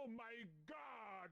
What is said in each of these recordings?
Oh my God!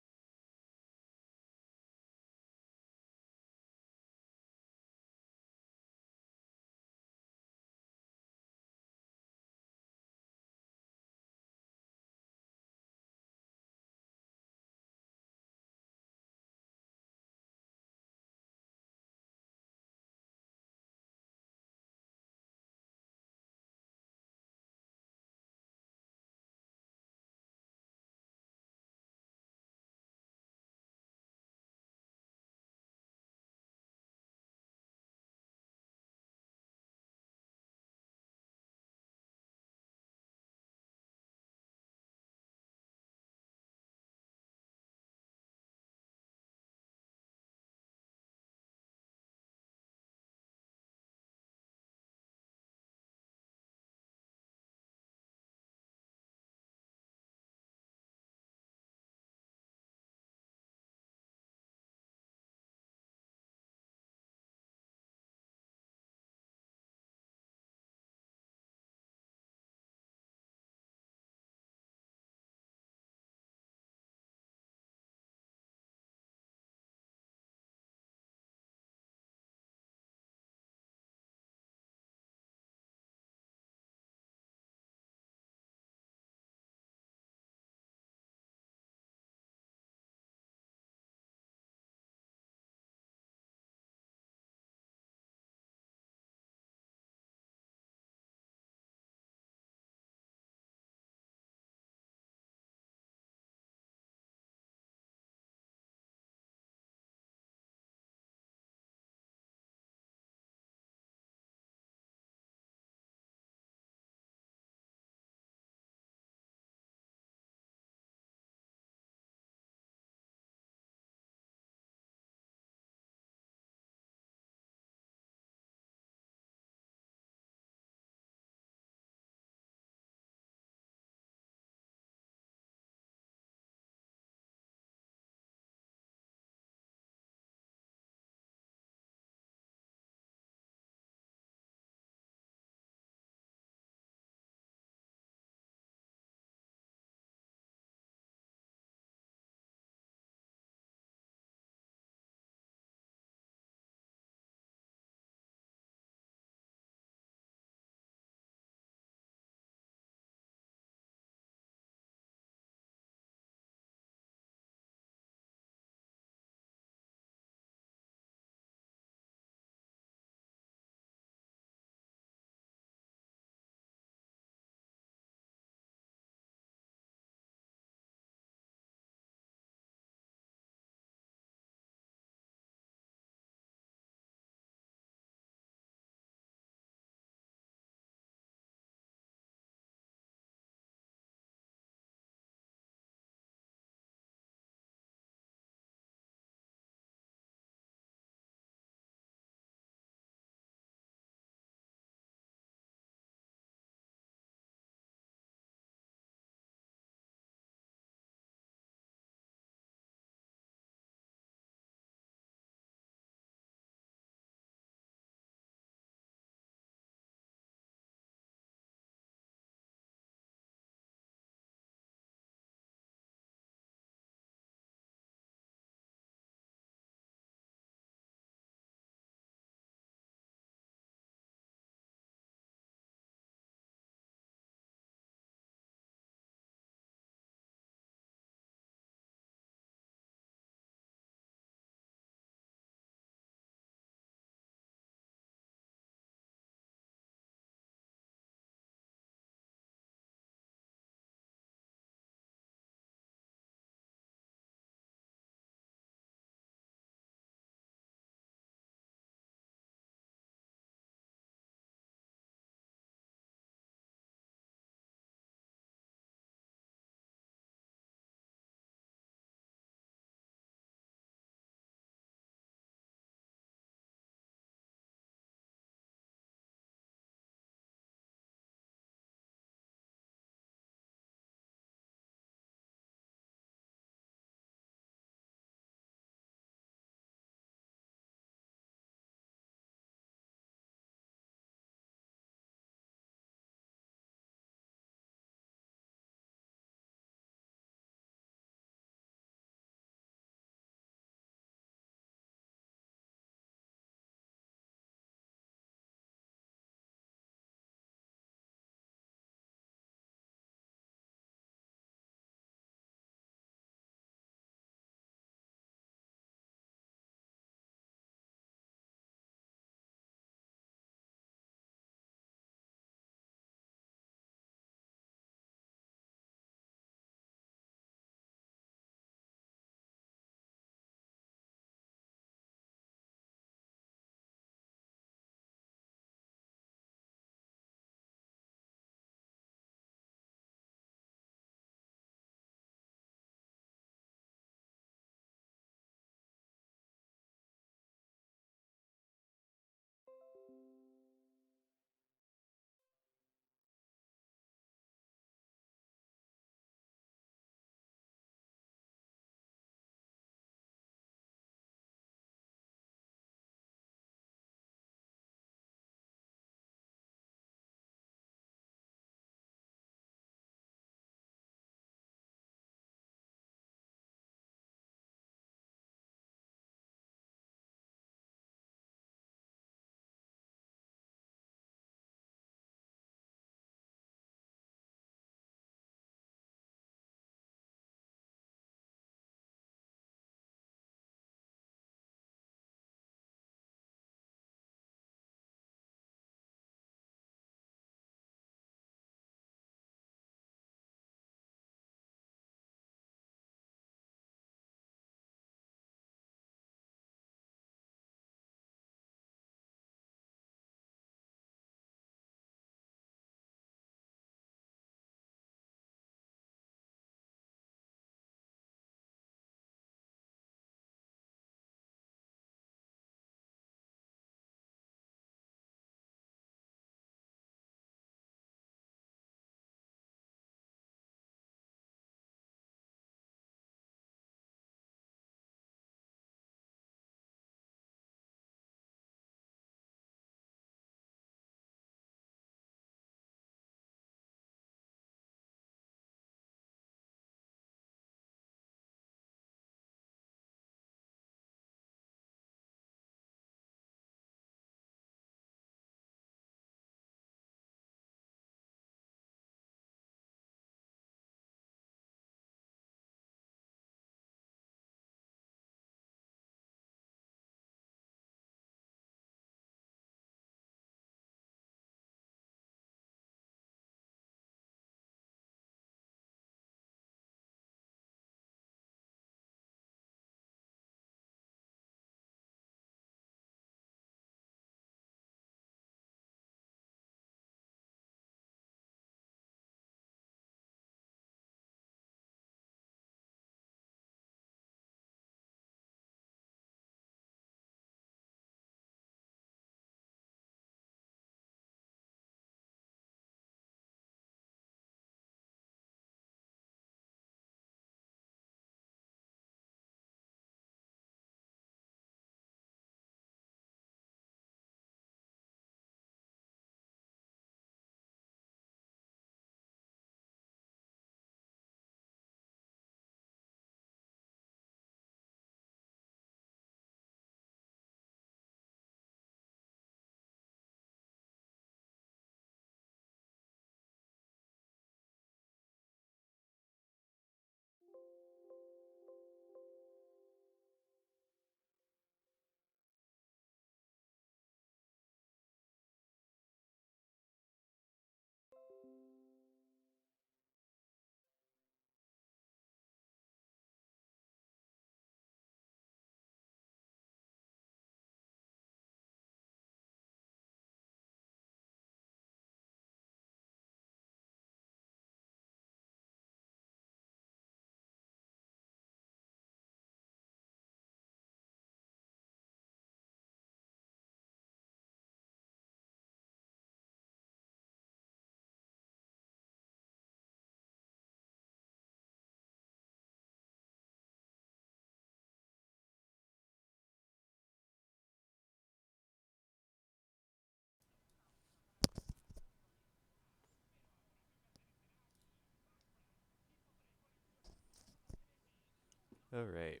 Alright,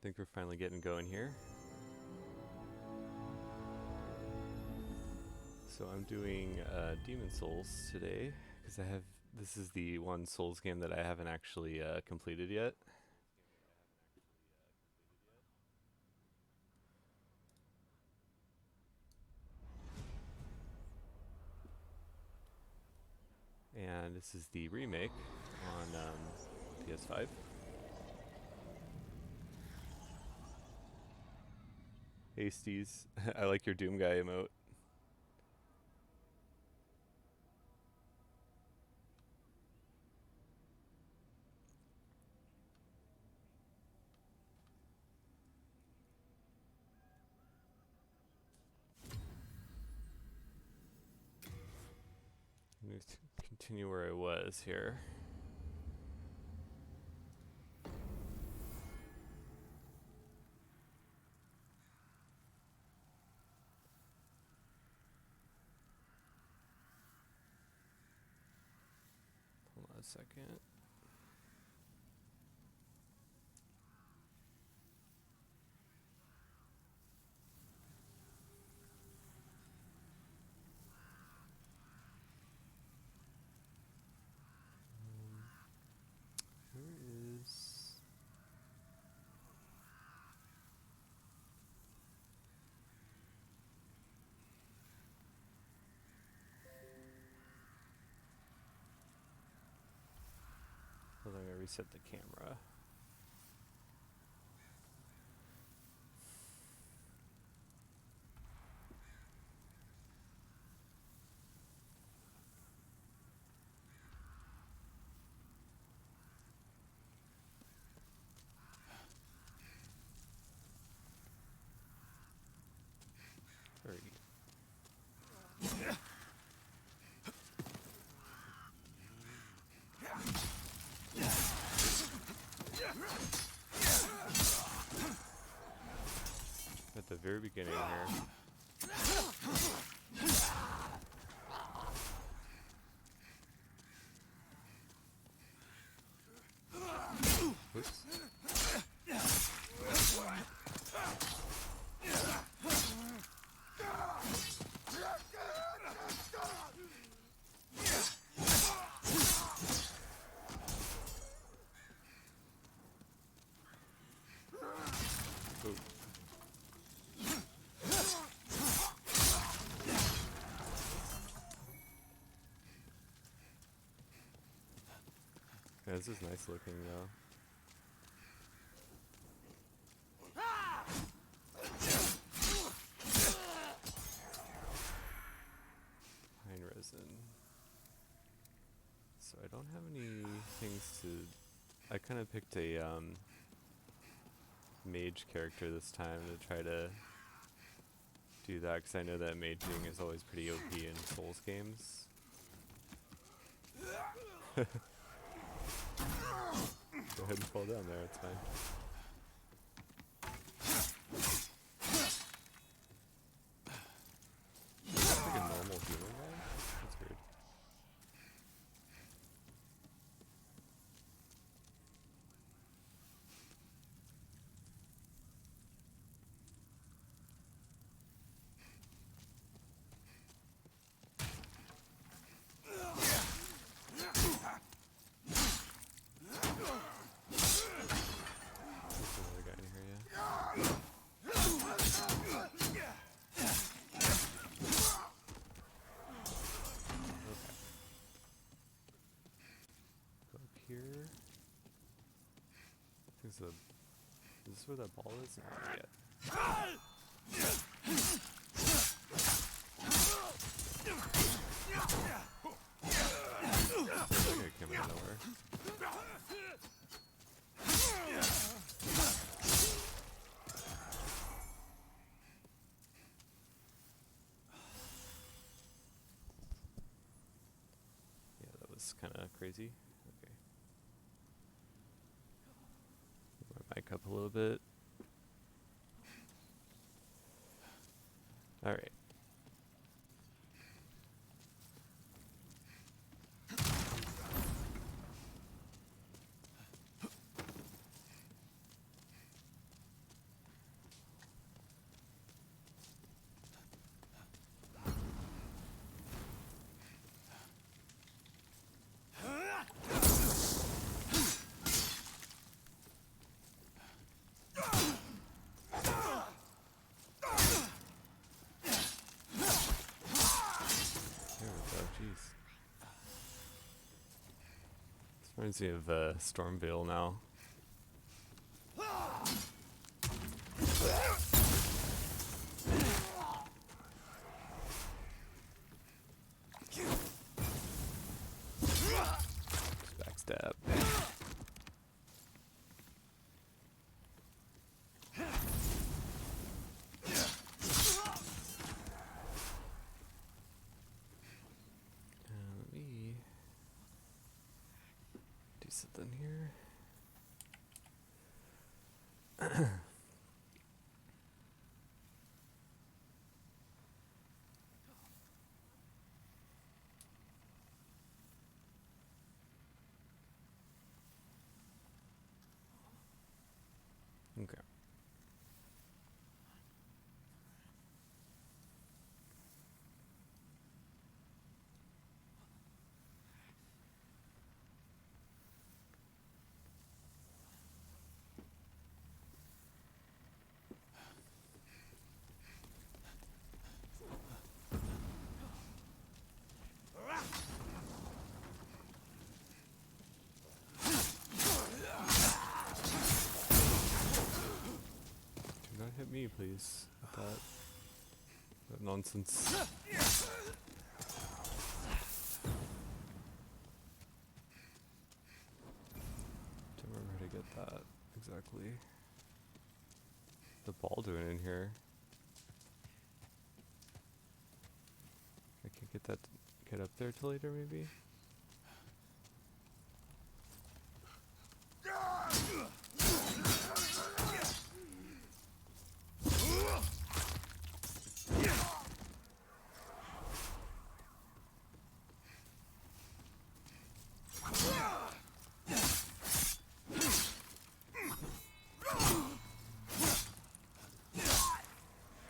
think we're finally getting going here. So I'm doing Demon Souls today, because this is the one Souls game that I haven't actually completed yet. And this is the remake on ps5. Hasties, I like your Doom Guy emote. I'm going to continue where I was here. Hold on a second. Where is... Hold on, I'm going to reset the camera. Alrighty. At the very beginning here. Oops. Ooh. Yeah, this is nice looking though. Pine resin. So I don't have any things to... I kind of picked a mage character this time to try to do that, because I know that maging is always pretty OP in Souls games. Go ahead and fall down there, it's fine. That's like a normal human guy? That's weird. There's another guy in here, yeah. Okay. Go up here. Is this where that ball is? Not yet. That guy came out of nowhere. Yeah, that was kind of crazy. Okay. Move my mic up a little bit. Alright. Reminds me of Stormveil now. Backstab. Let me do something here. Okay. Do not hit me, please. With that nonsense. Don't remember how to get that exactly. The ball doing in here? I can't get that. Get up there till later, maybe.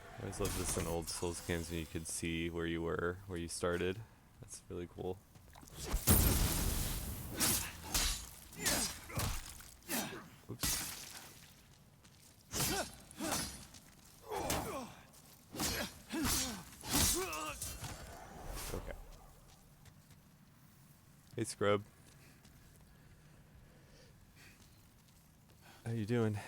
I always love this in old Souls games when you could see where you were, where you started. That's really cool. Oops. Okay. Hey, Scrub. How you doing?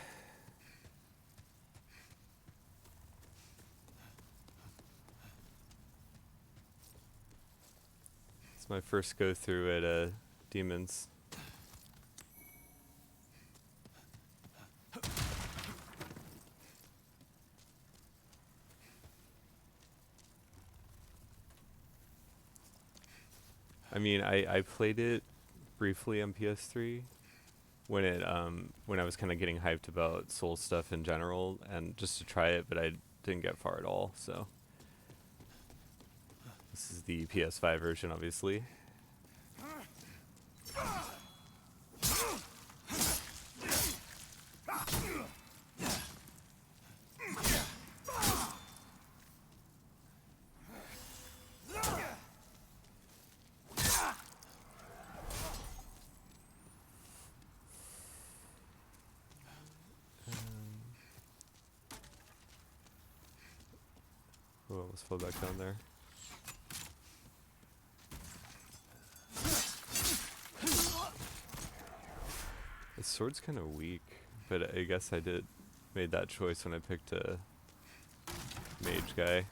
It's my first go through at Demons. I mean, I played it briefly on PS3 when when I was kind of getting hyped about Soul stuff in general, and just to try it, but I didn't get far at all. So this is the PS5 version, obviously. Oh, let's flow back down there. The sword's kind of weak, but I guess I made that choice when I picked a mage guy.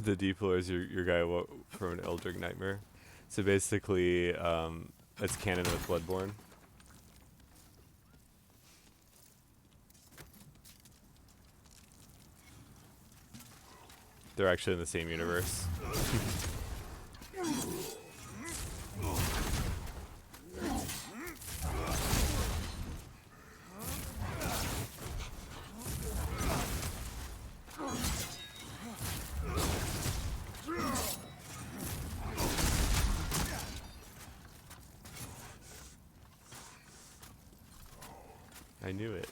The Deepler is your guy from an Eldritch Nightmare. So basically, it's canon with Bloodborne. They're actually in the same universe. I knew it.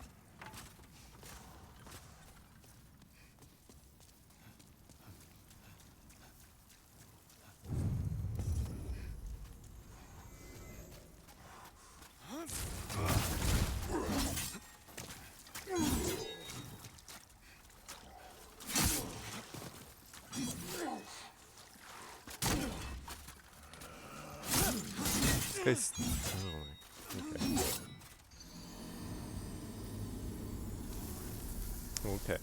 guy's... Oh, okay. Okay.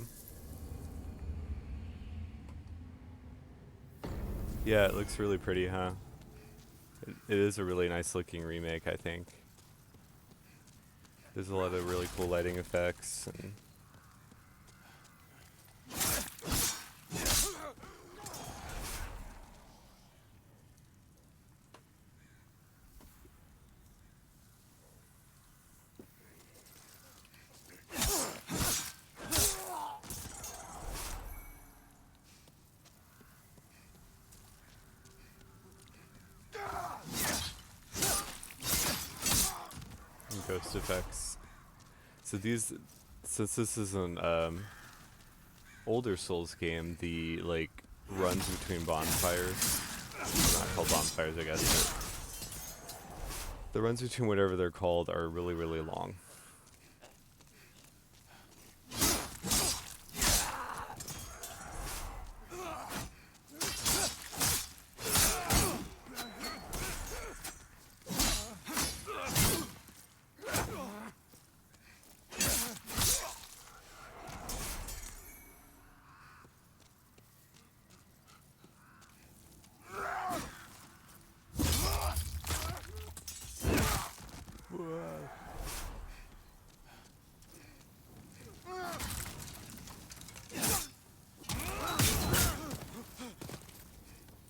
Yeah, it looks really pretty, huh? It is a really nice looking remake, I think. There's a lot of really cool lighting effects and ghost effects. So these, since this is an older Souls game, the like runs between bonfires, well, not called bonfires I guess, but the runs between whatever they're called are really, really long.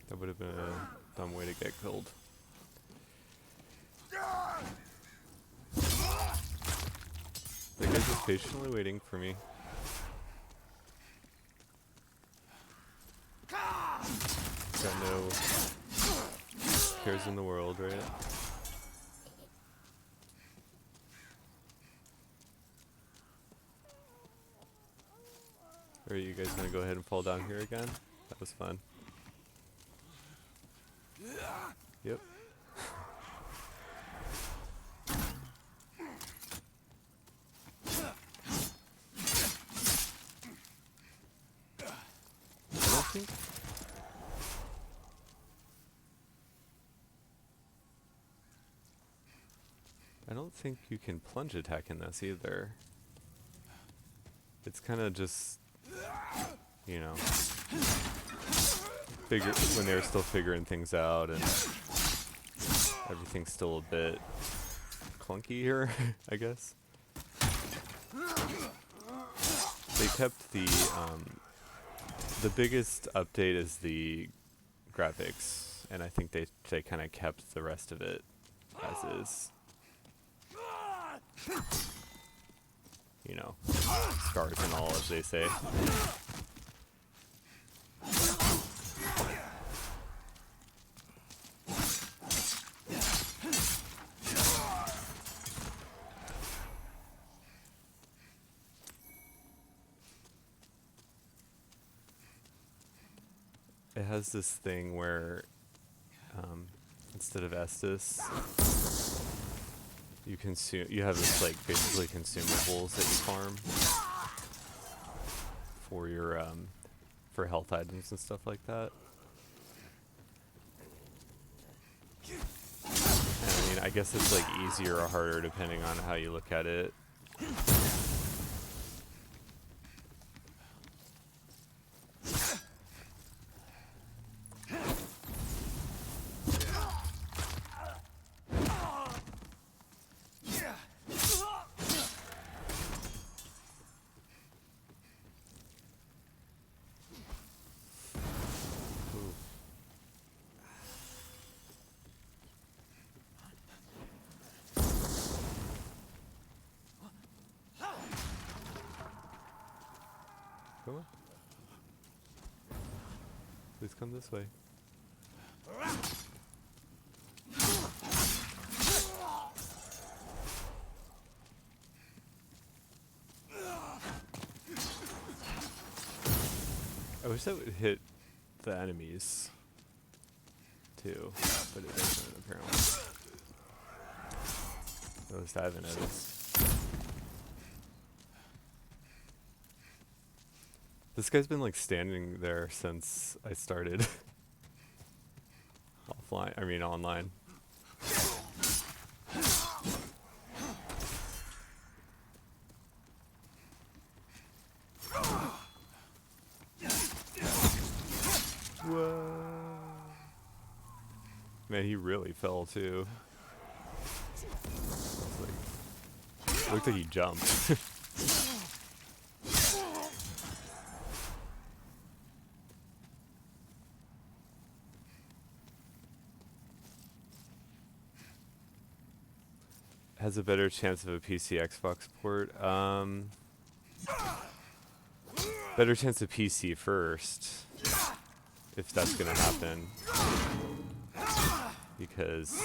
That would have been a dumb way to get killed. The guy's just patiently waiting for me. Got no cares in the world, right? Are you guys gonna go ahead and fall down here again? That was fun. Yep. I don't think you can plunge attack in this either. It's kind of just, you know, when they're still figuring things out and everything's still a bit clunky here, I guess. They kept the biggest update is the graphics, and I think they kind of kept the rest of it as is. You know, scars and all, as they say. It has this thing where instead of Estus, you have this like basically consumables that you farm for your for health items and stuff like that. And I mean, I guess it's like easier or harder depending on how you look at it. Come on. Please come this way. I wish that would hit the enemies too, but it doesn't apparently. At least I haven't noticed. This guy's been like standing there since I started. Offline, I mean online. Man, he really fell too. Like, looked like he jumped. Has a better chance of a PC Xbox port. Better chance of PC first, if that's gonna happen. Because,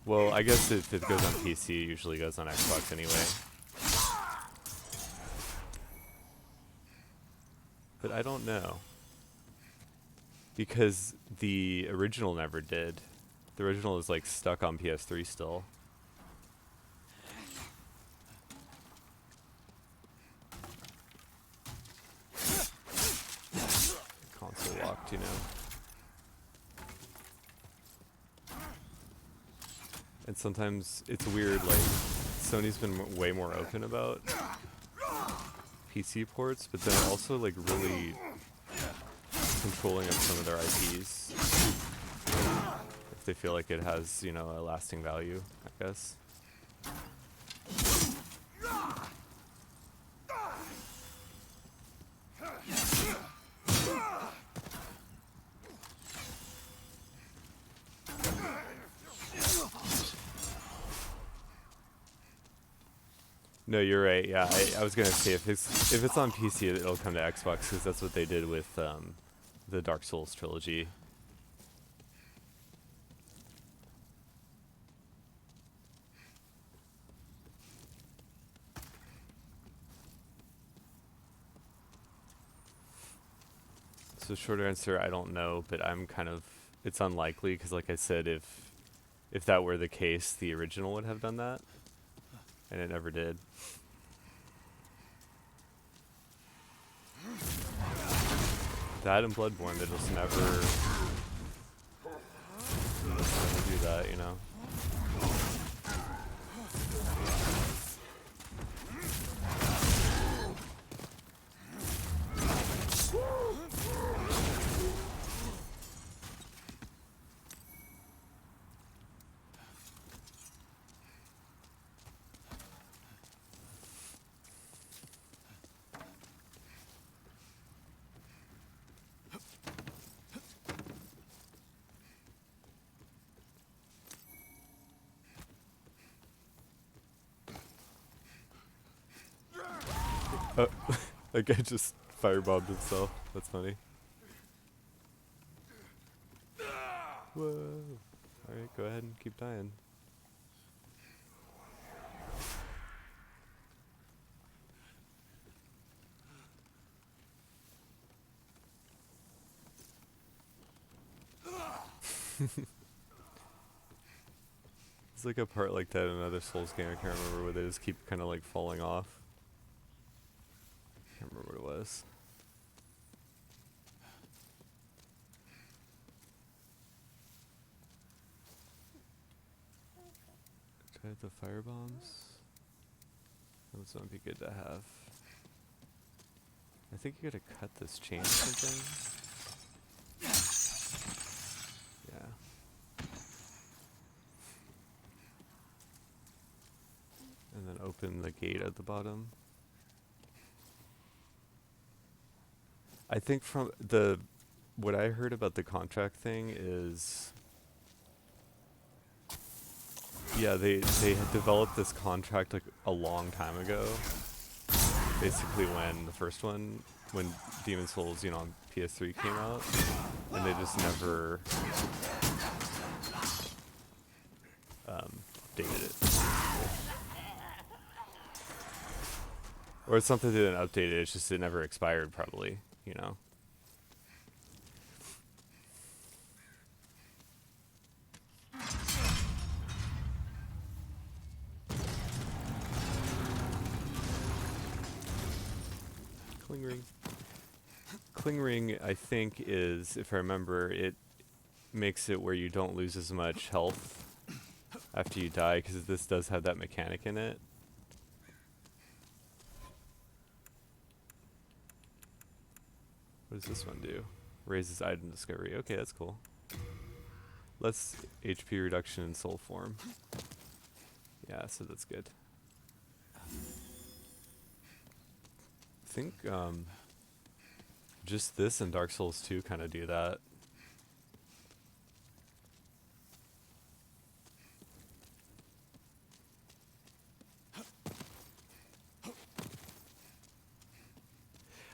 well, I guess if it goes on PC, it usually goes on Xbox anyway. But I don't know. Because the original never did. The original is like stuck on PS3 still. Console locked, you know. And sometimes it's weird, like, Sony's been way more open about PC ports, but they're also like really controlling of some of their IPs. If they feel like it has, you know, a lasting value, I guess. No, you're right. Yeah, I was gonna say if it's on PC, it'll come to Xbox because that's what they did with the Dark Souls trilogy. So short answer, I don't know, but I'm kind of, it's unlikely because like I said, if that were the case, the original would have done that, and it never did. That and Bloodborne, they just never do that, you know. Oh, that guy just firebombed himself. That's funny. Whoa. Alright, go ahead and keep dying. It's like a part like that in another Souls game, I can't remember, where they just keep kind of like falling off. Can't remember what it was. Try the fire bombs. Those might be good to have. I think you gotta cut this chain or something. Yeah. And then open the gate at the bottom. I think from what I heard about the contract thing is, yeah, they had developed this contract like a long time ago. Basically when the first one, when Demon's Souls, you know, on PS3 came out, and they just never updated it. Or it's something they didn't update it, it's just it never expired probably, you know. Cling ring. Cling ring, I think, is, if I remember, it makes it where you don't lose as much health after you die, because this does have that mechanic in it. What does this one do? Raises item discovery. Okay, that's cool. Less HP reduction in soul form. Yeah, so that's good. I think just this and Dark Souls 2 kind of do that.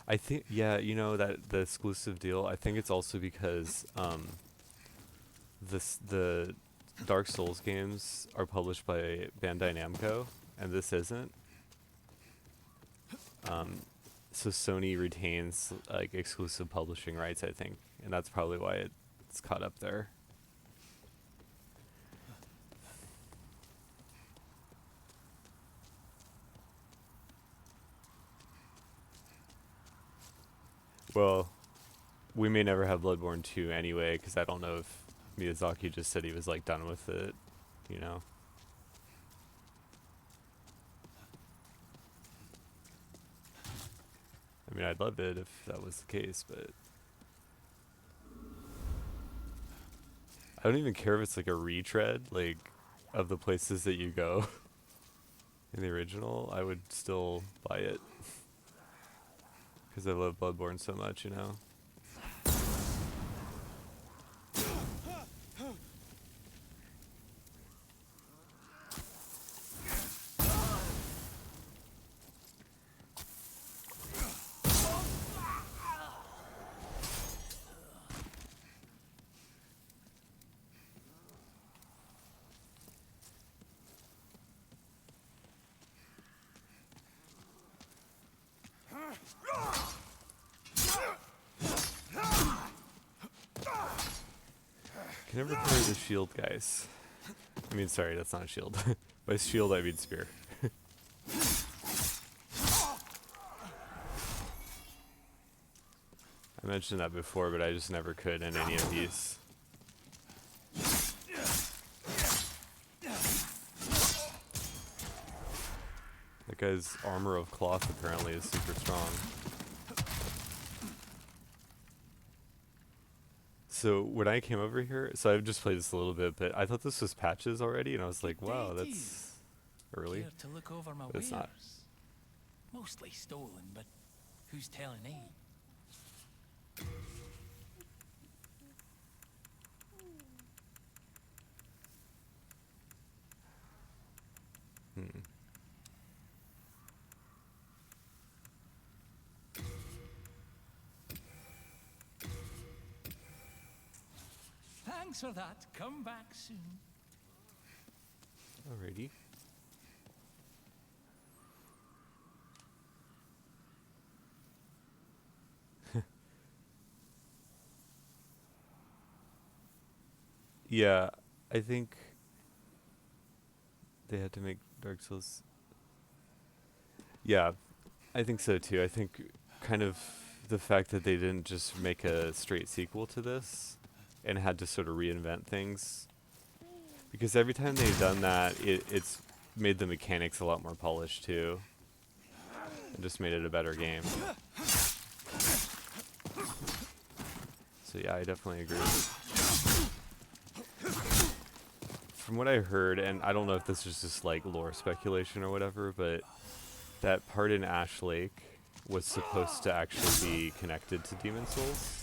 I think, yeah, you know, that the exclusive deal, I think it's also because the Dark Souls games are published by Bandai Namco, and this isn't. So Sony retains like exclusive publishing rights, I think, and that's probably why it's caught up there. Well, we may never have Bloodborne 2 anyway, because I don't know if Miyazaki just said he was like done with it, you know. I mean, I'd love it if that was the case, but I don't even care if it's like a retread, like, of the places that you go in the original. I would still buy it because I love Bloodborne so much, you know. Can never play the shield guys. I mean, sorry, that's not a shield. By shield, I mean spear. I mentioned that before, but I just never could in any of these. That guy's armor of cloth apparently is super strong. So when I came over here, so I've just played this a little bit, but I thought this was patches already, and I was like, wow, that's early. To look over my But it's not. Mostly stolen, but who's telling me? Thanks for that. Come back soon. Alrighty. Yeah, I think they had to make Dark Souls. Yeah, I think so too. I think kind of the fact that they didn't just make a straight sequel to this and had to sort of reinvent things. Because every time they've done that, it's made the mechanics a lot more polished too. And just made it a better game. So yeah, I definitely agree. From what I heard, and I don't know if this is just like lore speculation or whatever, but that part in Ash Lake was supposed to actually be connected to Demon Souls.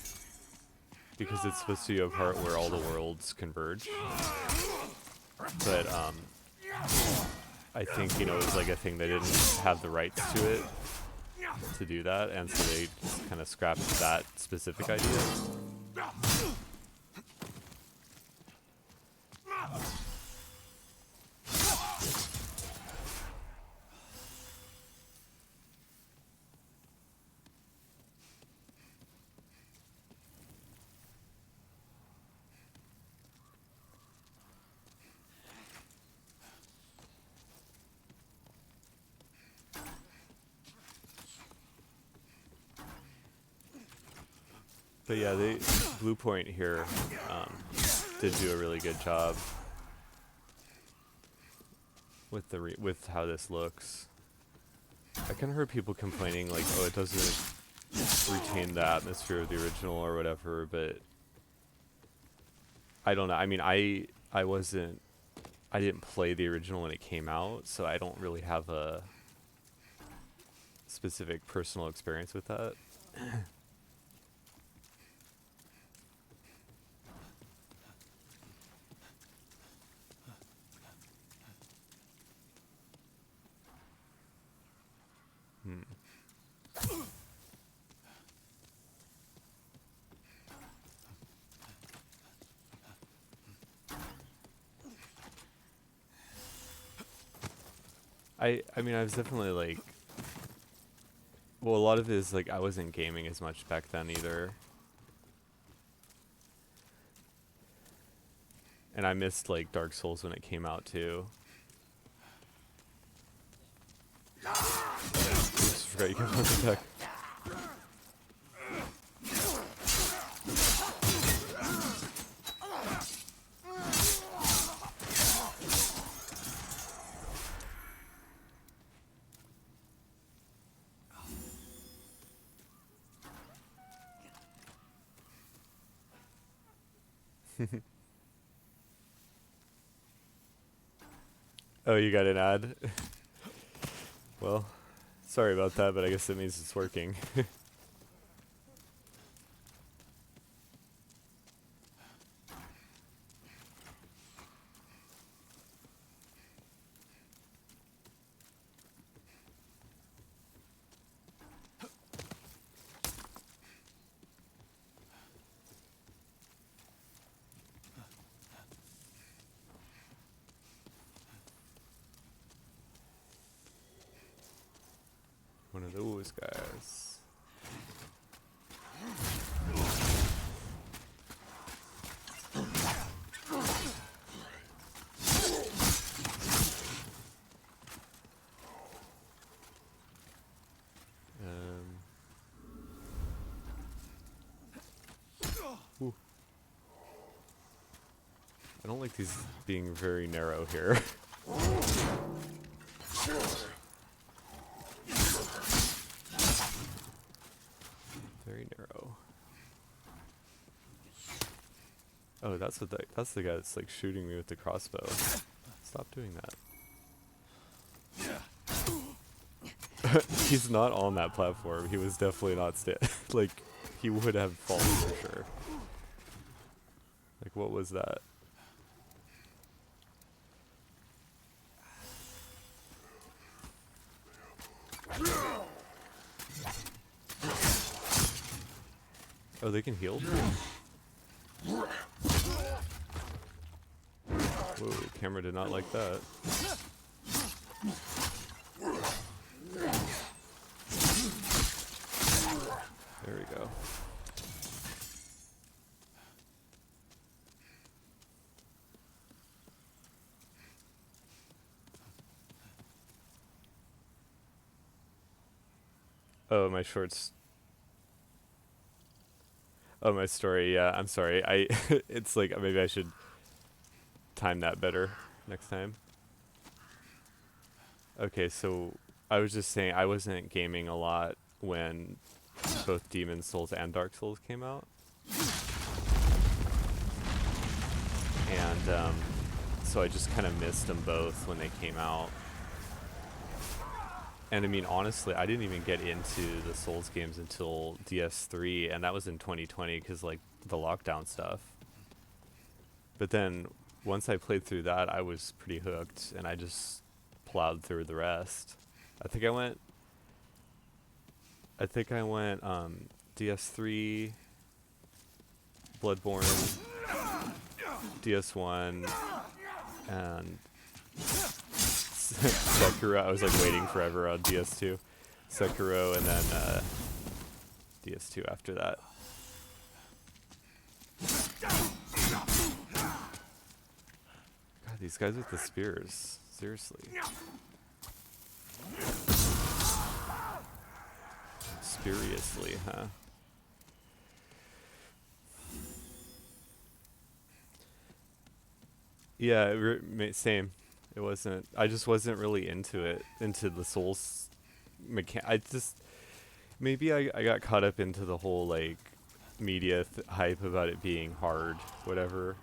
Because it's supposed to be a part where all the worlds converge. But I think, you know, it was like a thing they didn't have the rights to it to do that, and so they just kind of scrapped that specific idea. But yeah, Blue Point here did do a really good job with with how this looks. I kind of heard people complaining like, oh, it doesn't retain the atmosphere of the original or whatever, but I don't know. I mean, I didn't play the original when it came out, so I don't really have a specific personal experience with that. Hmm. I mean, I was definitely like, well, a lot of it is like I wasn't gaming as much back then either, and I missed like Dark Souls when it came out too. Oops, forgot you can punch attack. Oh, you got an ad? Well, sorry about that, but I guess that means it's working. One of those guys. Ooh. I don't like these being very narrow here. Very narrow. Oh, that's the guy that's like shooting me with the crossbow. Stop doing that. He's not on that platform. He was definitely not like he would have fallen for sure. Like what was that? Oh, they can heal? Whoa, camera did not like that. There we go. Oh, my shorts. Oh, my story. Yeah, I'm sorry. It's like maybe I should time that better next time. Okay, so I was just saying I wasn't gaming a lot when both Demon Souls and Dark Souls came out. And so I just kind of missed them both when they came out. And I mean, honestly, I didn't even get into the Souls games until DS3, and that was in 2020 because like the lockdown stuff. But then once I played through that, I was pretty hooked, and I just plowed through the rest. I think I went. DS3, Bloodborne, DS1, and Sekiro. I was like waiting forever on DS2. Sekiro, and then DS2 after that. God, these guys with the spears. Seriously. Spuriously, huh? Yeah, same. It wasn't. I just wasn't really into it, into the Souls I just. Maybe I got caught up into the whole like media hype about it being hard, whatever.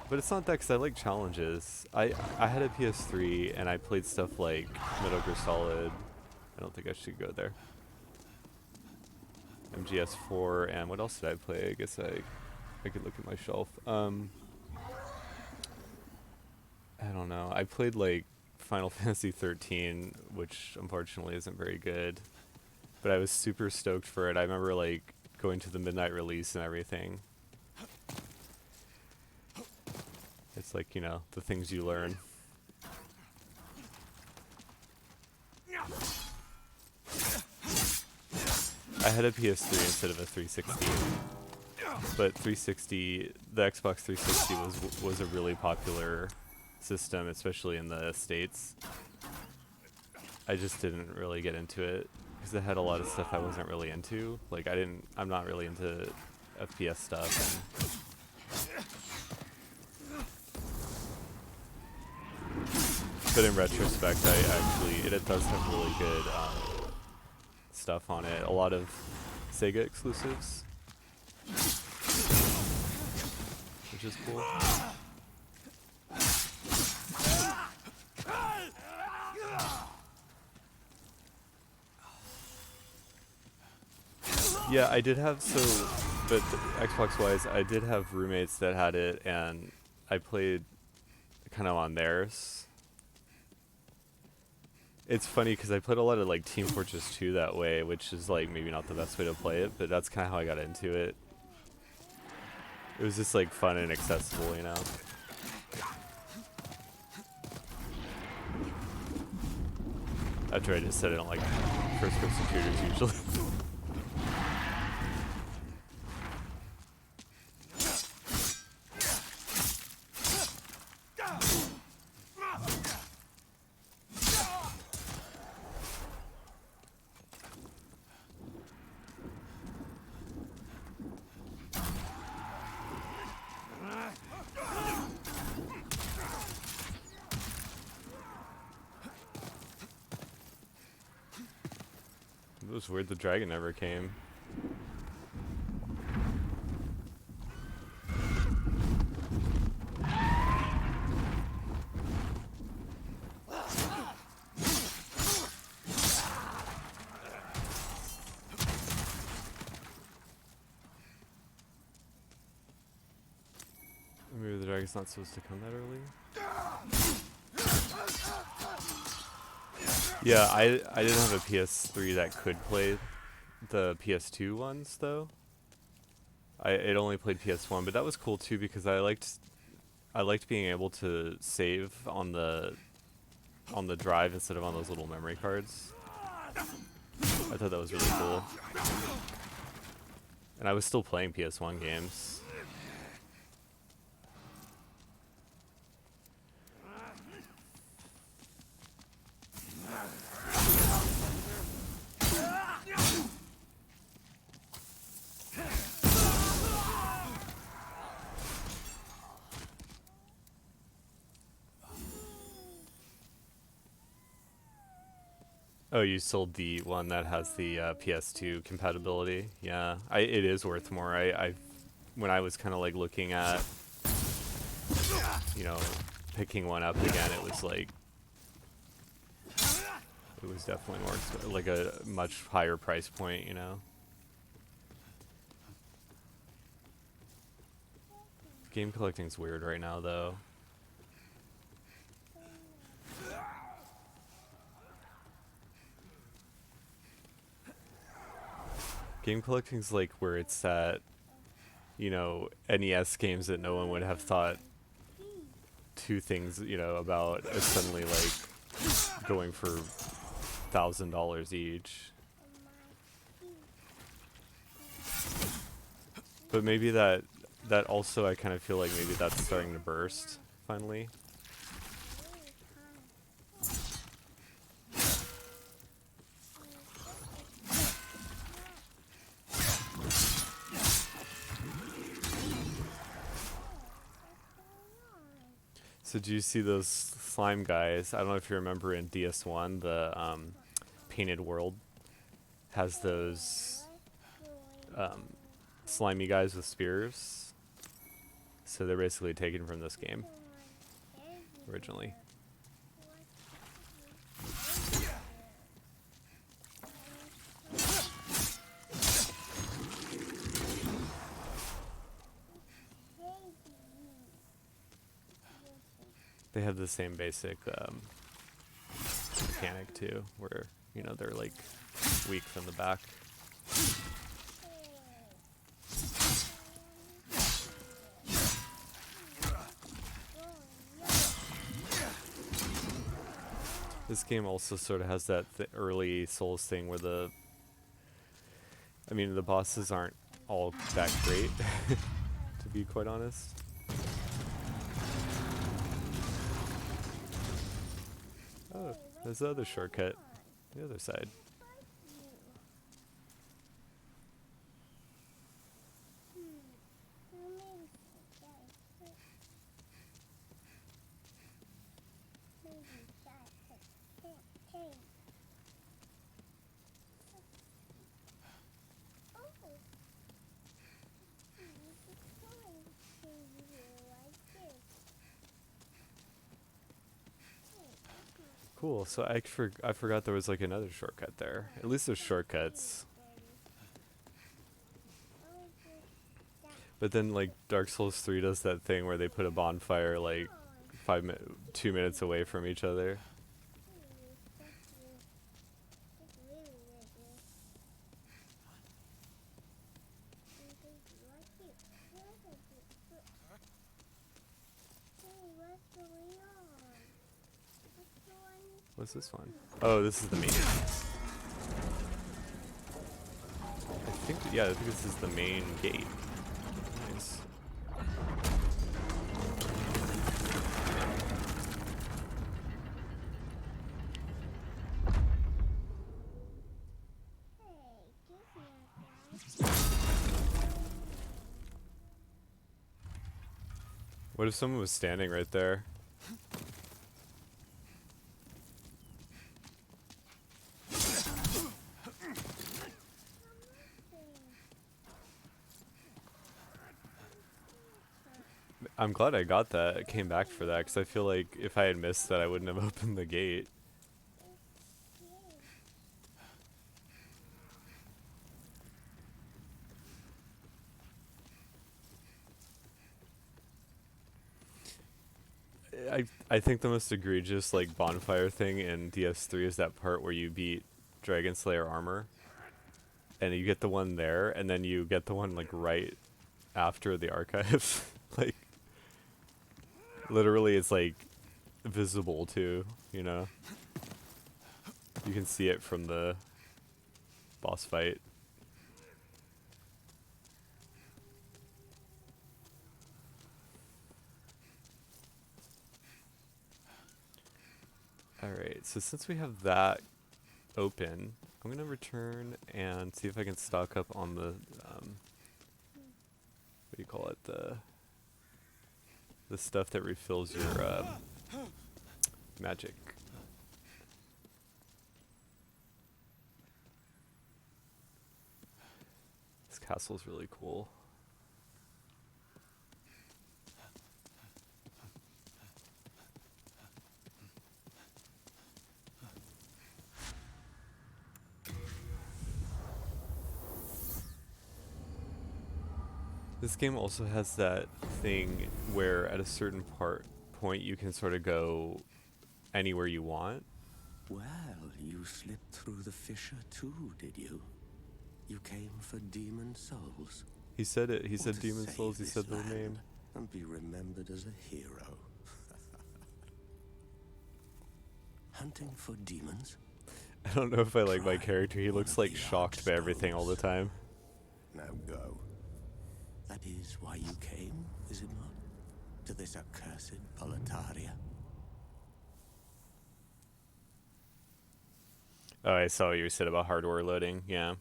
But it's not that, because I like challenges. I had a PS3 and I played stuff like Metal Gear Solid. I don't think I should go there. MGS4, and what else did I play? I guess I could look at my shelf. I don't know. I played like Final Fantasy 13, which unfortunately isn't very good. But I was super stoked for it. I remember like going to the midnight release and everything. It's like, you know, the things you learn. I had a PS3 instead of a 360. But 360, the Xbox 360 was a really popular system, especially in the States. I just didn't really get into it because it had a lot of stuff I wasn't really into. Like I'm not really into FPS stuff. But in retrospect, it does have really good stuff on it. A lot of Sega exclusives, which is cool. Yeah, I did have, but Xbox-wise, I did have roommates that had it, and I played kind of on theirs. It's funny because I played a lot of like Team Fortress 2 that way, which is like maybe not the best way to play it, but that's kind of how I got into it. It was just like fun and accessible, you know? After I just said I don't like first-person shooters usually. It was weird the dragon never came. Maybe the dragon's not supposed to come that early? Yeah, I didn't have a PS3 that could play the PS2 ones though. It only played PS1, but that was cool too because I liked being able to save on the drive instead of on those little memory cards. I thought that was really cool. And I was still playing PS1 games. Oh, you sold the one that has the PS2 compatibility. Yeah, it is worth more. When I was kind of like looking at, you know, picking one up again, it was like, it was definitely more like a much higher price point, you know. Game collecting's weird right now, though. Game collecting's like where it's at, you know, NES games that no one would have thought two things, you know, about is suddenly like going for $1,000 each. But maybe that also, I kind of feel like maybe that's starting to burst finally. So do you see those slime guys? I don't know if you remember in DS1, the painted world has those slimy guys with spears. So they're basically taken from this game originally. They have the same basic mechanic too, where they're like weak from the back. This game also sort of has that early Souls thing where the bosses aren't all that great, to be quite honest. Oh, there's the other shortcut, the other side. Cool, so I forgot there was like another shortcut there. At least there's shortcuts. But then like Dark Souls 3 does that thing where they put a bonfire like 2 minutes away from each other. What's this one? Oh, this is the main. I think this is the main gate. Nice. What if someone was standing right there? I'm glad I got that. I came back for that because I feel like if I had missed that, I wouldn't have opened the gate. I think the most egregious like bonfire thing in DS3 is that part where you beat Dragon Slayer armor, and you get the one there, and then you get the one like right after the archive. Like literally, it's like visible too. You know, you can see it from the boss fight. Alright, so since we have that open, I'm gonna return and see if I can stock up on the, what do you call it, the stuff that refills your, magic. This castle's really cool. This game also has that thing where at a certain point you can sort of go anywhere you want. Well, you slipped through the fissure too, did you? You came for demon souls. He said it. He Or said to Demon save Souls. He this said the land name. and be remembered as a hero. Hunting for demons? I don't know if I like my Try character. He one looks of like the shocked by everything all the Archstones. time. Now go. That is why you came, is it not? To this accursed Boletaria? Oh, I saw what you said about hardware loading. Yeah.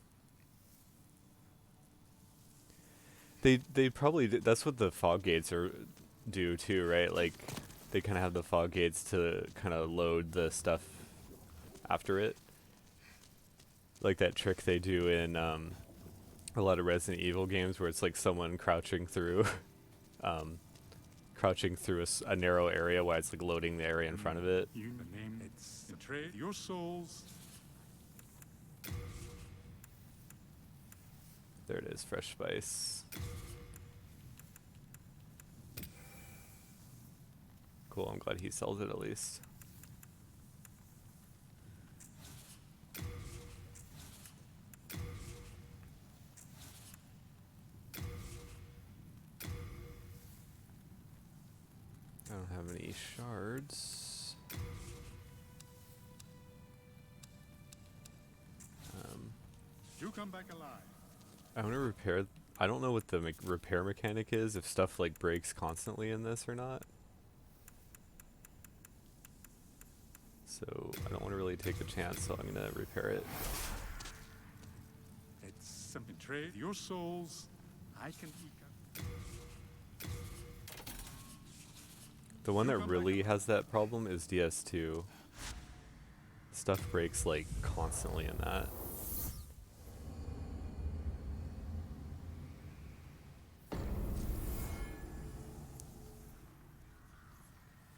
They probably that's what the fog gates do too, right? Like they kind of have the fog gates to kind of load the stuff after it. Like that trick they do in a lot of Resident Evil games where it's like someone crouching through a narrow area while it's like loading the area in front of it. You name it's betrayed your souls. There it is, fresh spice. Cool, I'm glad he sells it at least. I don't have any shards. You come back alive. I want to repair. I don't know what the repair mechanic is, if stuff like breaks constantly in this or not. So I don't want to really take a chance, so I'm going to repair it. It's some betrayed your souls. I can eke out. The one that really has that problem is DS2. Stuff breaks like constantly in that.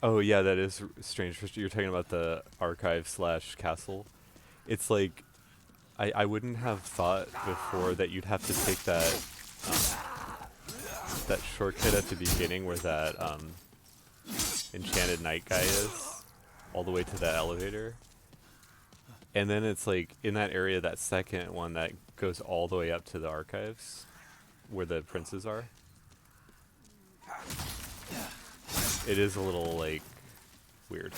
Oh yeah, that is strange. You're talking about the archive / castle. It's like, I wouldn't have thought before that you'd have to take that that shortcut at the beginning where that enchanted knight guy is, all the way to that elevator. And then it's like in that area, that second one that goes all the way up to the archives, where the princes are. It is a little, like, weird.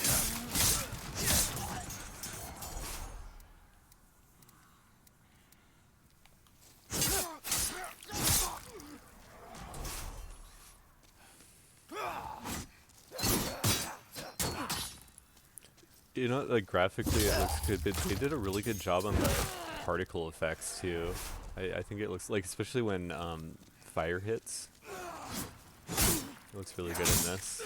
You know, like, graphically it looks good, but they did a really good job on the particle effects, too. I think it looks, like, especially when fire hits. It looks really good in this.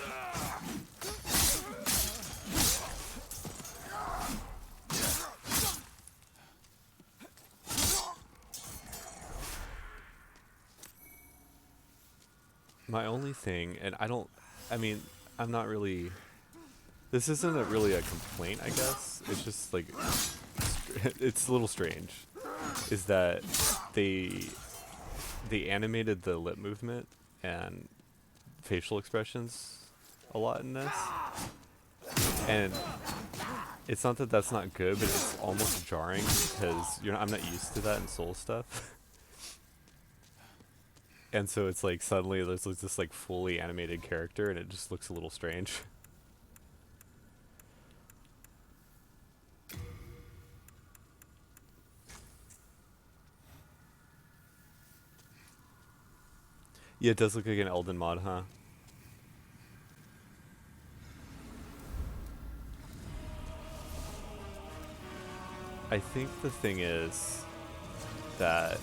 My only thing, and I mean, I'm not really, this isn't really a complaint, I guess. It's just like, it's a little strange, is that they animated the lip movement and facial expressions a lot in this, and it's not that that's not good, but it's almost jarring because I'm not used to that in Soul stuff. And so it's like suddenly there's this like fully animated character and it just looks a little strange. Yeah, it does look like an Elden mod, huh? I think the thing is that,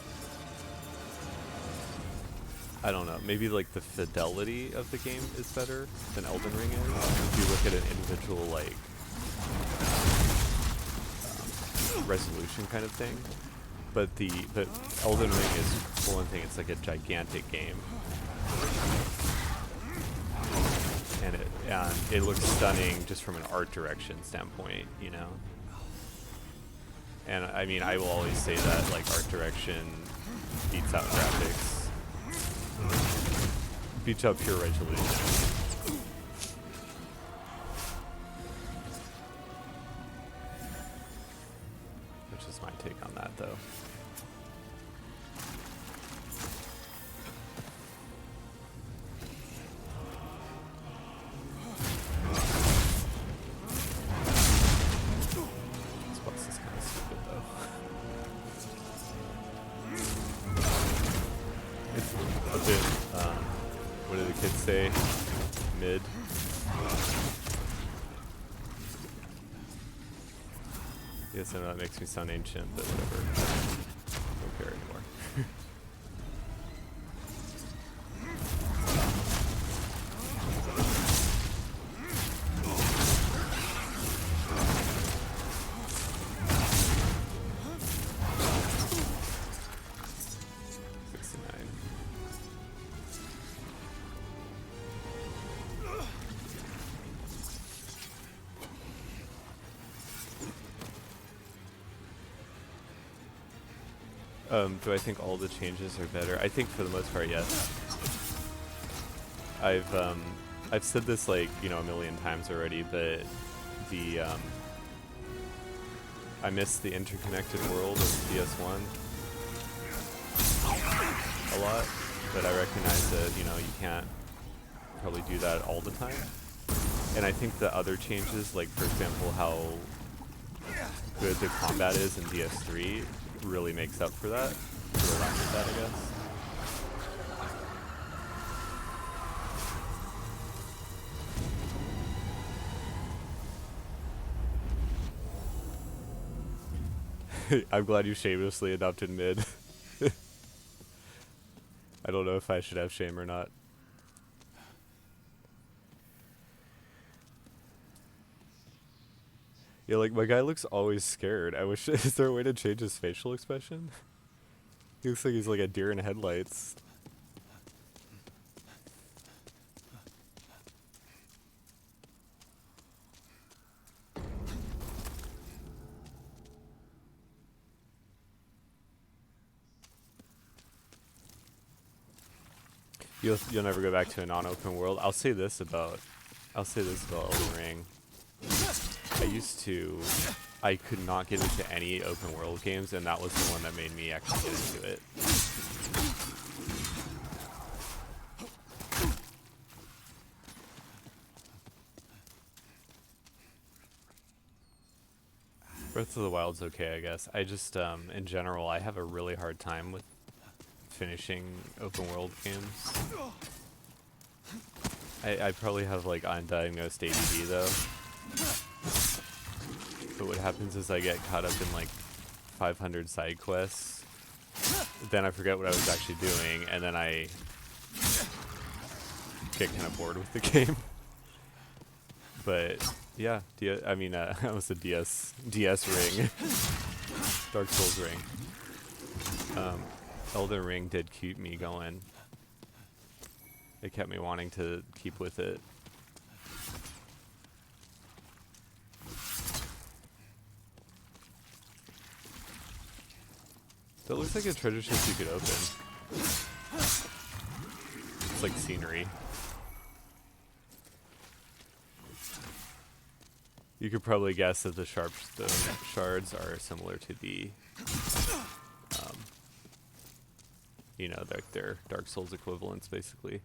I don't know, maybe like the fidelity of the game is better than Elden Ring is. If you look at an individual like resolution kind of thing. But Elden Ring is, for one thing, it's like a gigantic game. And it looks stunning just from an art direction standpoint, you know? And I mean, I will always say that like art direction beats out graphics. Beats out pure resolution. Which is my take on that, though. This boss is kind of stupid, though. It's a bit, what do the kids say? Mid. Yes, I know that makes me sound ancient, but whatever. I don't care anymore. Do I think all the changes are better? I think for the most part, yes. I've said this like, you know, a million times already, but the I miss the interconnected world of PS1 a lot, but I recognize that, you know, you can't probably do that all the time. And I think the other changes, like for example how good the combat is in DS3, really makes up for that, for the lack of that, I guess. I'm glad you shamelessly adopted mid. I don't know if I should have shame or not. Yeah, like my guy looks always scared. I wish, is there a way to change his facial expression? He looks like he's like a deer in headlights. You'll never go back to a non-open world. I'll say this about Elden Ring. I could not get into any open world games, and that was the one that made me actually get into it. Breath of the Wild's okay, I guess. I just, in general, I have a really hard time with finishing open world games. I probably have like undiagnosed ADD though. But what happens is I get caught up in like 500 side quests, then I forget what I was actually doing, and then I get kind of bored with the game. But yeah, I mean, I almost said DS ring, Dark Souls ring. Elden Ring did keep me going. It kept me wanting to keep with it. That looks like a treasure chest you could open. It's like scenery. You could probably guess that the sharpstone shards are similar to the, you know, they're Dark Souls equivalents, basically.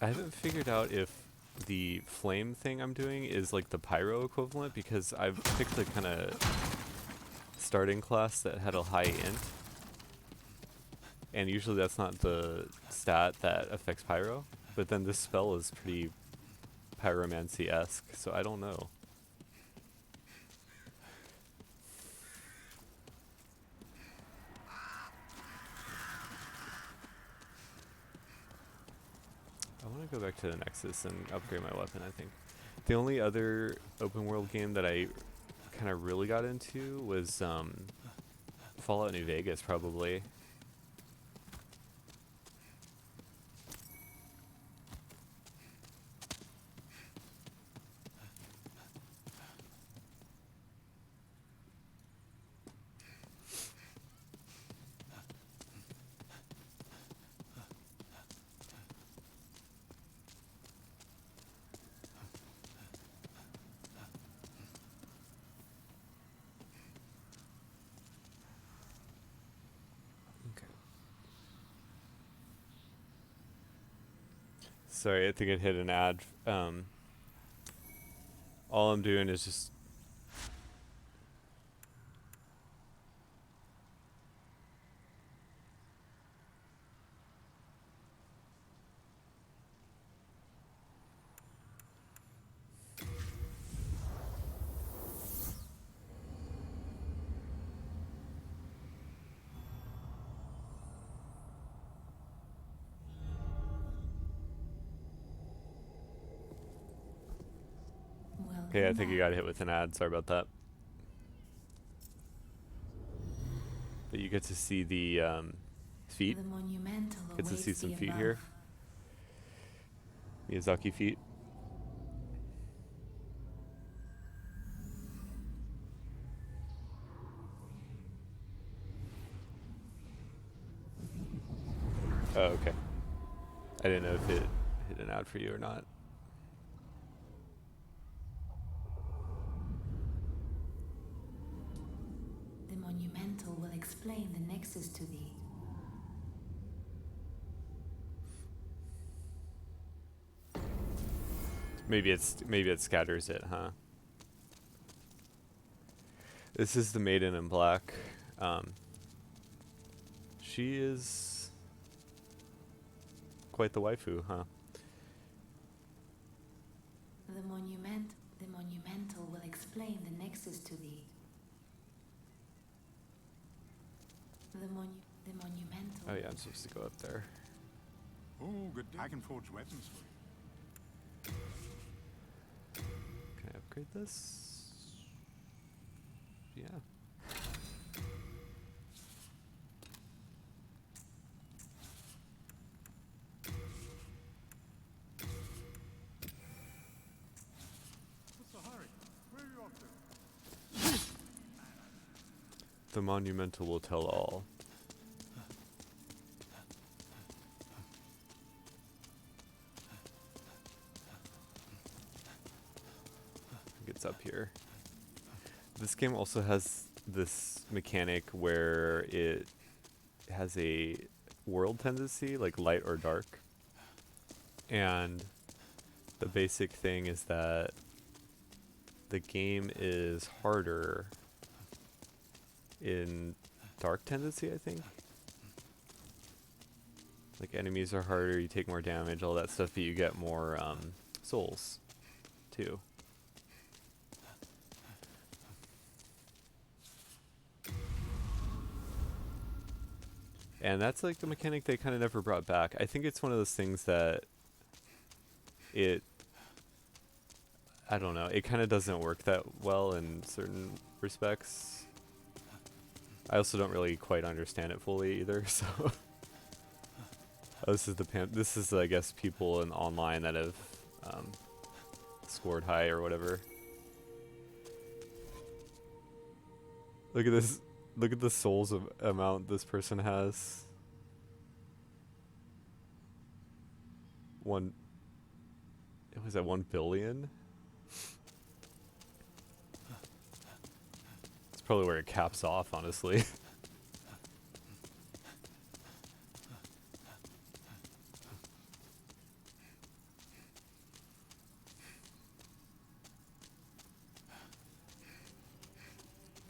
I haven't figured out if the flame thing I'm doing is like the pyro equivalent, because I've picked a kind of starting class that had a high int. And usually that's not the stat that affects pyro, but then this spell is pretty pyromancy-esque, so I don't know. I want to go back to the Nexus and upgrade my weapon, I think. The only other open world game that I kind of really got into was Fallout New Vegas, probably. Sorry, I think it hit an ad. All I'm doing is just... Okay, I think you got hit with an ad. Sorry about that. But you get to see the feet. Get to see some feet here. Miyazaki feet. Oh, okay. I didn't know if it hit an ad for you or not. The monumental will explain the nexus to thee. Maybe it scatters it, huh? This is the maiden in black. She is quite the waifu, huh? The monumental will explain the nexus to thee. The monumental. Oh yeah, I'm supposed to go up there. Oh, good. I can forge weapons for you. Can I upgrade this? Yeah. What's the hurry? Where are you off to? The monumental will tell all. I think it's up here. This game also has this mechanic where it has a world tendency, like light or dark. And the basic thing is that the game is harder in dark tendency, I think. Like enemies are harder, you take more damage, all that stuff, but you get more souls too. And that's like the mechanic they kind of never brought back. I think it's one of those things that I don't know, it kind of doesn't work that well in certain respects. I also don't really quite understand it fully either, so. Oh, this is I guess people in online that have scored high or whatever. Look at this. Look at the souls amount this person has. It was at 1 billion. It's probably where it caps off, honestly.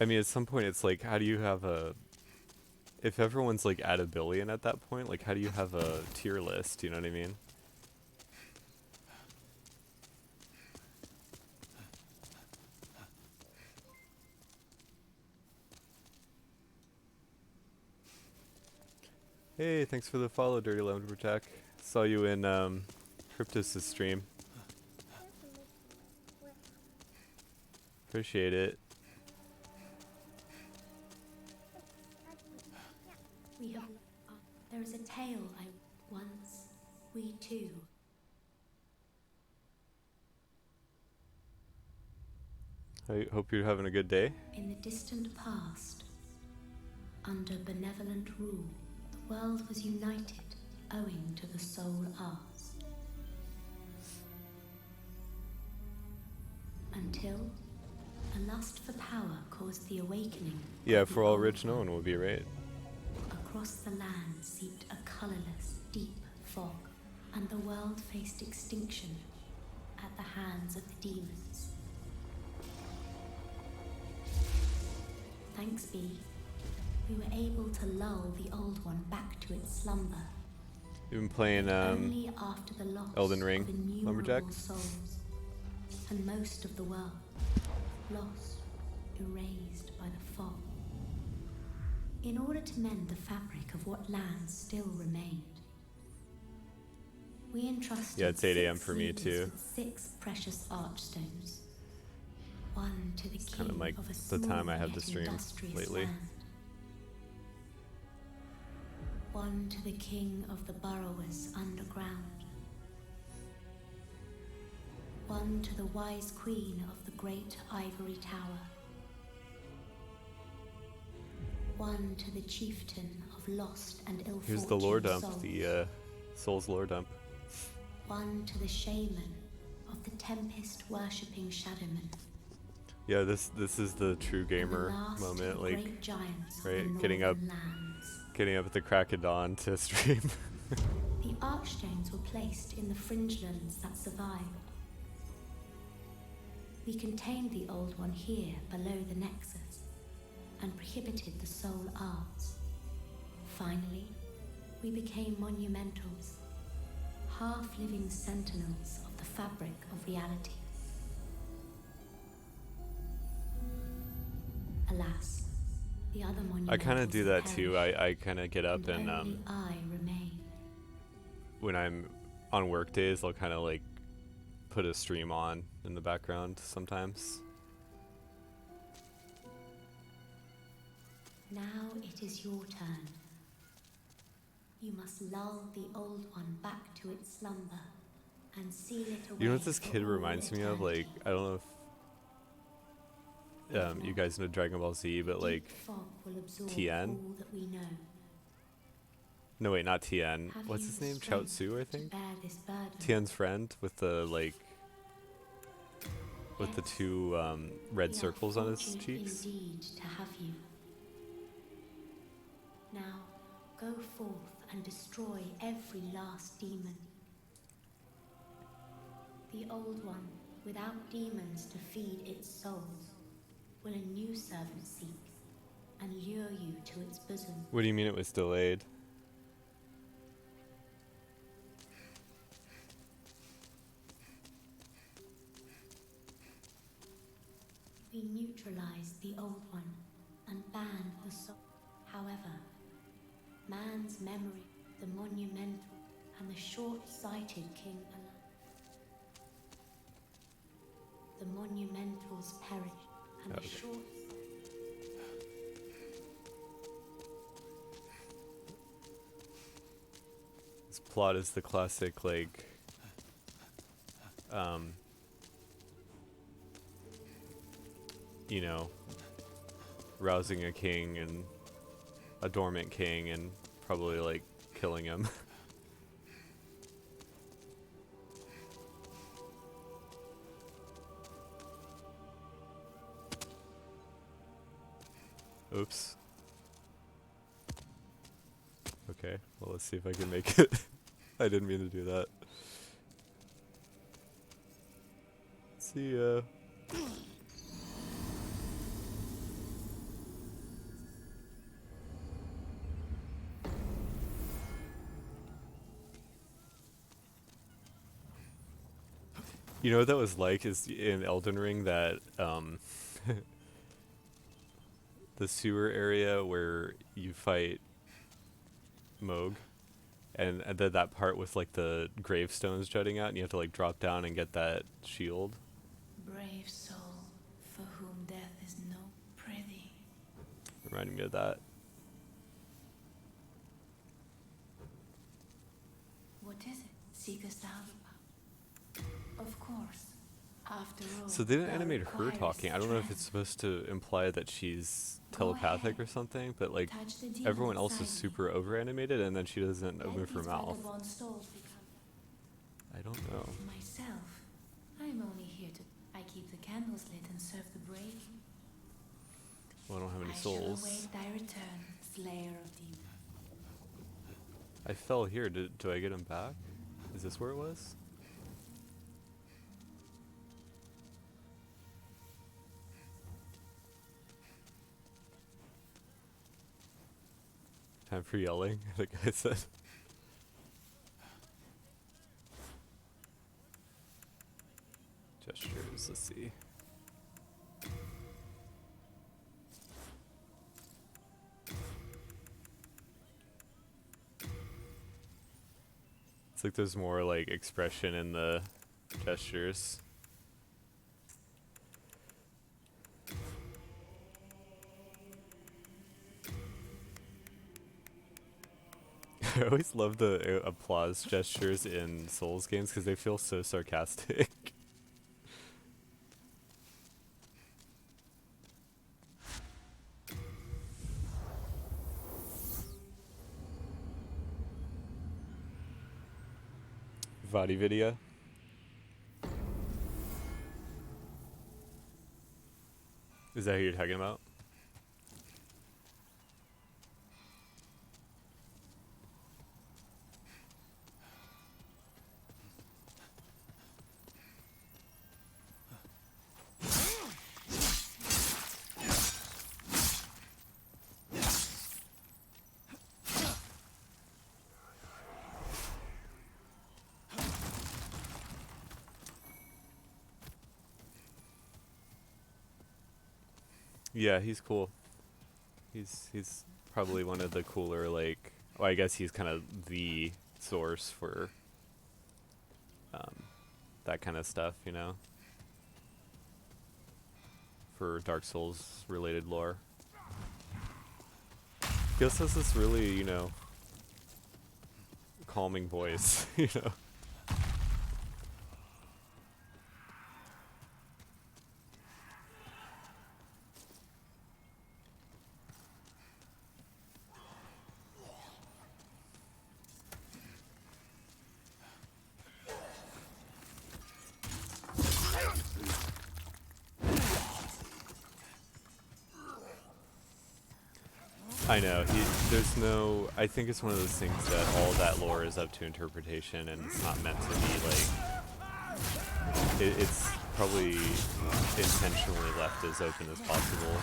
I mean, at some point, it's like, how do you have if everyone's like at 1 billion at that point, like, how do you have a tier list? You know what I mean? Hey, thanks for the follow, Dirty Lumberjack. Saw you in Cryptus' stream. Appreciate it. We have. There is a tale I once. We too. I hope you're having a good day. In the distant past, under benevolent rule, the world was united owing to the soul arts. Until a lust for power caused the awakening. Yeah, if we're all rich, no one will be, right? Across the land seeped a colorless, deep fog, and the world faced extinction at the hands of the demons. Thanks be, we were able to lull the old one back to its slumber. You've been playing Only after the loss Elden Ring, of innumerable Lumberjack? souls, and most of the world lost, erased by the fog. In order to mend the fabric of what lands still remained, we entrusted Yeah, it's 8 a.m. 6 for me, leaders too. with 6 precious archstones. One to the It's king kind of like of a the small time I have to yet stream industrious lately. land. One to the king of the burrowers underground. One to the wise queen of the great ivory tower. One to the chieftain of lost and ill-fortuned Here's the lore dump, souls. the Souls lore dump. One to the shaman of the tempest-worshipping shadowman. Yeah, this is the true gamer Last moment, of the like, great giants of right, the getting up northern lands. at the crack of dawn to stream. The archstones were placed in the fringelands that survived. We contained the old one here below the nexus and prohibited the soul arts. Finally, we became monumentals, half-living sentinels of the fabric of reality. Alas, the other monumentals I kind of do that have too. perished, I kind of get up and only I remain. when I'm on work days, I'll kind of like put a stream on in the background sometimes. Now it is your turn. You must lull the old one back to its slumber and seal it away. You know what this for kid all reminds me of? Like, eternity. I don't know if you guys know Dragon Ball Z, but like, Deep fog will absorb Tien? all that we know. no wait, not Tien. Have What's you his the name? strength Chaozu, I to think. bear this burden? Tien's friend with the like, with the Yes, two red we are circles on his fortunate cheeks. Indeed, to have you. Now, go forth and destroy every last demon. The old one, without demons to feed its souls, will a new servant seek and lure you to its bosom. What do you mean it was delayed? We neutralized the old one and banned the soul. However, man's memory, the monumental, and the short-sighted king alike. The monumentals perish, and Okay. the short. This plot is the classic like, you know, rousing a king and a dormant king and probably like killing him. Oops. Okay, well let's see if I can make it. I didn't mean to do that. See ya. You know what that was like is in Elden Ring, that the sewer area where you fight Moog, and then that part with like the gravestones jutting out and you have to like drop down and get that shield. Brave soul, for whom death is no prithee. Reminding me of that. What is it? Seekest thou? Of course. After all, So they didn't thou animate her requirest talking. I don't know if it's strength. supposed to imply that she's Go telepathic ahead. or something, but like Touch the demon everyone else is inside me. super over animated and then she doesn't Let move her these mouth. vagabond souls become I don't know. myself. I am only here to. I keep the candles lit and serve the brave. Well, I don't have any I shall souls. await thy return, slayer of demons. I fell here. Do I get him back? Is this where it was? Time for yelling, the guy said. Gestures, let's see. It's like there's more like expression in the gestures. I always love the applause gestures in Souls games because they feel so sarcastic. Vadi video. Is that who you're talking about? Yeah, he's cool. He's probably one of the cooler, like, well, I guess he's kind of the source for that kind of stuff, you know, for Dark Souls related lore. He also has this really, you know, calming voice, you know. I know, there's no, I think it's one of those things that all that lore is up to interpretation and it's not meant to be like, it's probably intentionally left as open as possible.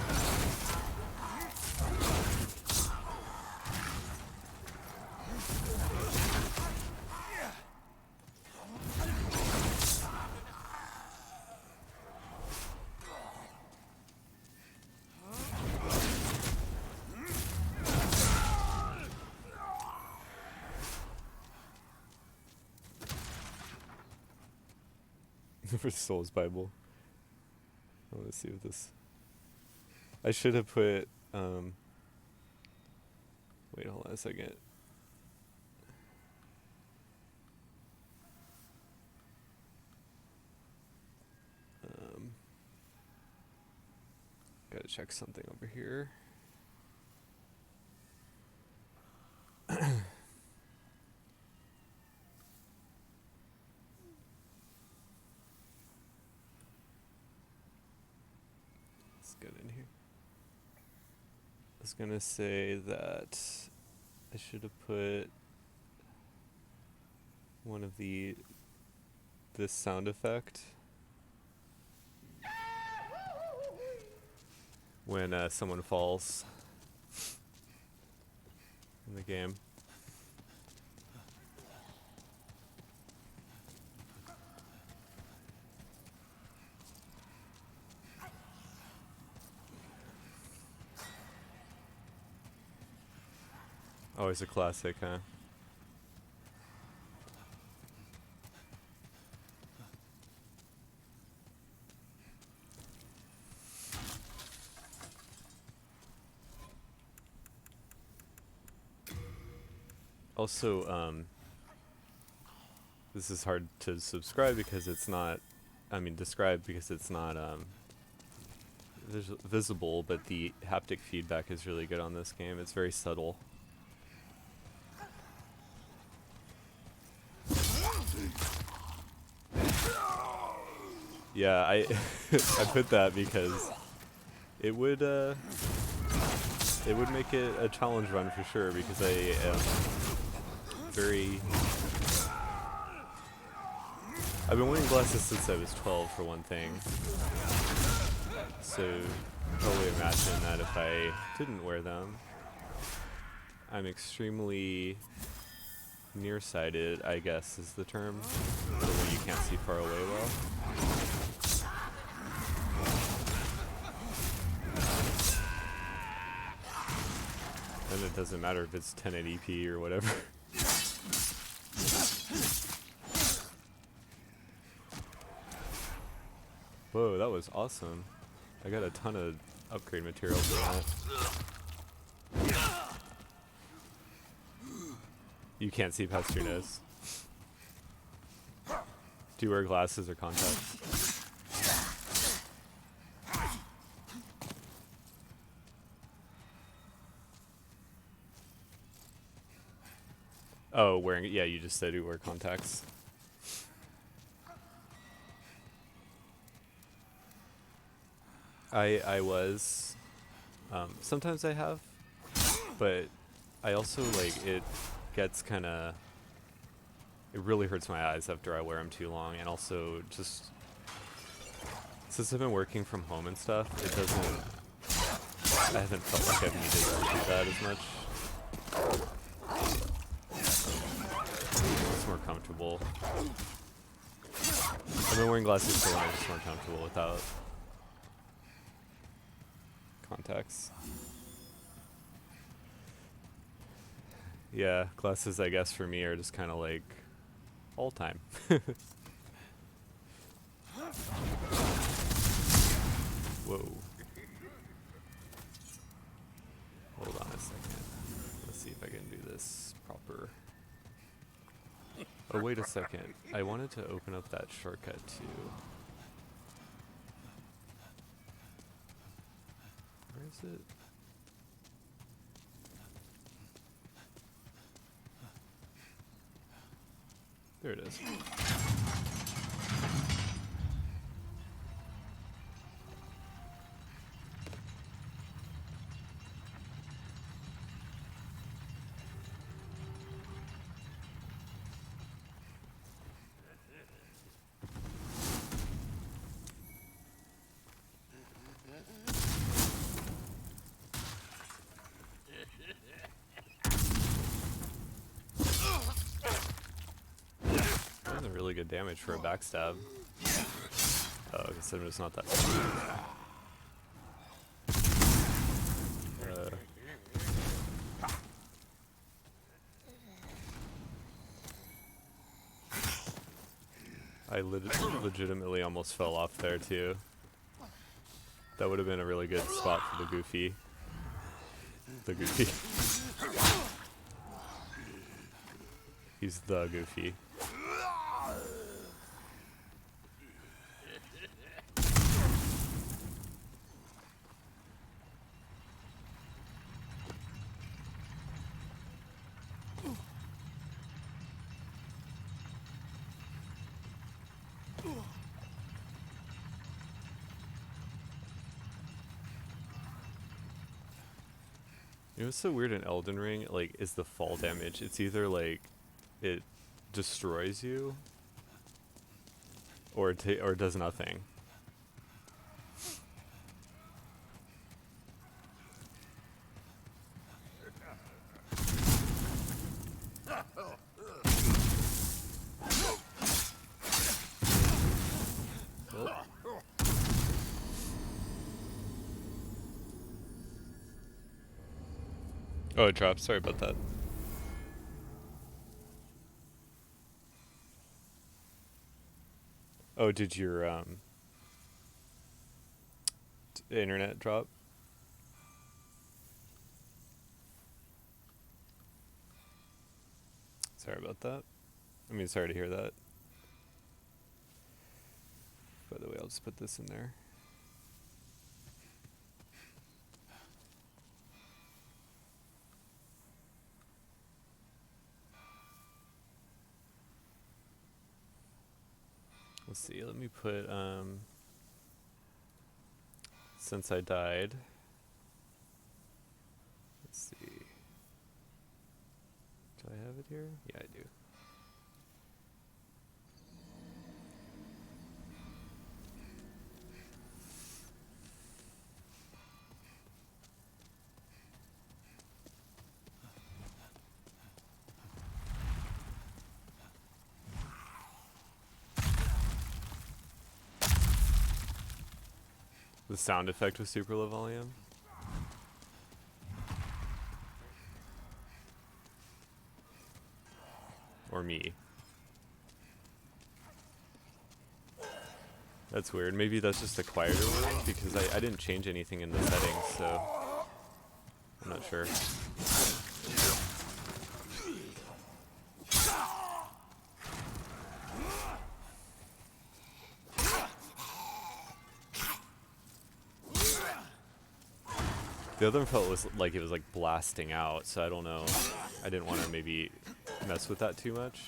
For Souls Bible. I want to see what this. I should have put. Wait, hold on a second. Gotta check something over here. Let's get in here. I was gonna say that I should have put one of this sound effect when someone falls in the game. Always a classic, huh? Also, this is hard to subscribe because it's not, describe because it's not, visible, but the haptic feedback is really good on this game. It's very subtle. Yeah, I I put that because it would make it a challenge run for sure, because I am very... I've been wearing glasses since I was 12 for one thing, so probably imagine that if I didn't wear them. I'm extremely nearsighted, I guess is the term, so when you can't see far away well. And it doesn't matter if it's 1080p or whatever. Whoa, that was awesome. I got a ton of upgrade material for that. You can't see past your nose. Do you wear glasses or contacts? Oh, wearing, yeah, you just said you wear contacts. I was. Sometimes I have, but I also like it gets kind of. It really hurts my eyes after I wear them too long, and also just since I've been working from home and stuff, it doesn't. I haven't felt like I've needed to do that as much. It's more comfortable. I've been wearing glasses for long, it's just more comfortable without contacts. Yeah, glasses I guess for me are just kind of like all time. Whoa. Hold on a second. Let's see if I can do this proper. Oh, wait a second. I wanted to open up that shortcut too. Where is it? There it is. That was a really good damage for a backstab. Oh, I guess it's not that strong. I legitimately almost fell off there too. That would have been a really good spot for the Goofy. The Goofy. He's the Goofy. You know what's so weird in Elden Ring, like, is the fall damage. It's either like it destroys you or or does nothing. Oh, it dropped. Sorry about that. Oh, did your internet drop? Sorry about that. I mean, sorry to hear that. By the way, I'll just put this in there. Let's see, let me put, since I died. Let's see. Do I have it here? Yeah, I do. The sound effect was super low volume. Or me. That's weird. Maybe that's just a quieter one because I didn't change anything in the settings, so I'm not sure. The other one felt like it was like blasting out, so I don't know. I didn't want to maybe mess with that too much.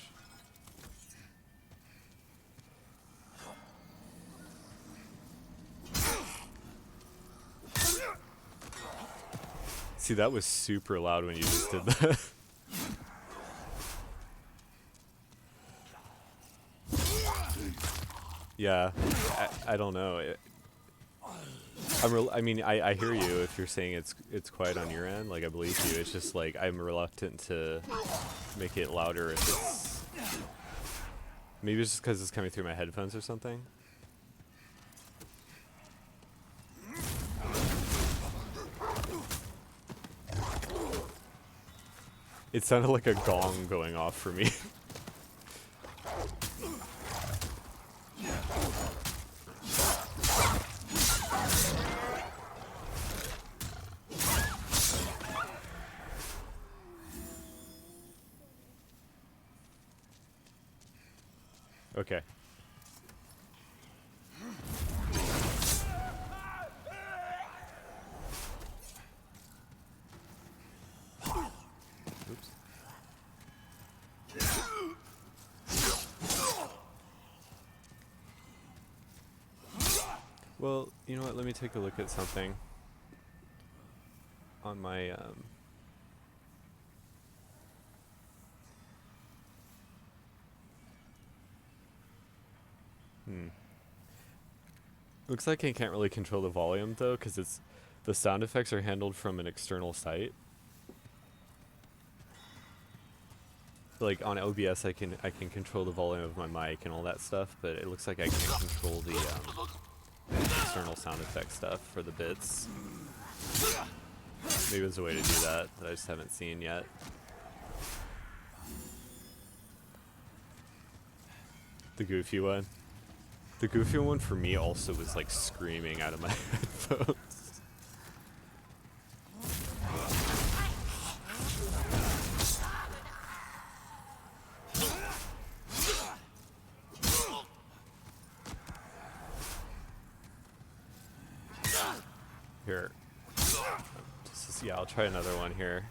See, that was super loud when you just did that. Yeah, I don't know. I mean, I hear you if you're saying it's quiet on your end. Like, I believe you. It's just like I'm reluctant to make it louder if it's... Maybe it's just because it's coming through my headphones or something. It sounded like a gong going off for me. Okay. Oops. Well, you know what? Let me take a look at something on my Looks like I can't really control the volume though, because the sound effects are handled from an external site. Like on OBS, I can control the volume of my mic and all that stuff, but it looks like I can't control the external sound effect stuff for the bits. Maybe there's a way to do that I just haven't seen yet. The goofy one. The goofy one for me also was like screaming out of my headphones. Here. Yeah, I'll try another one here.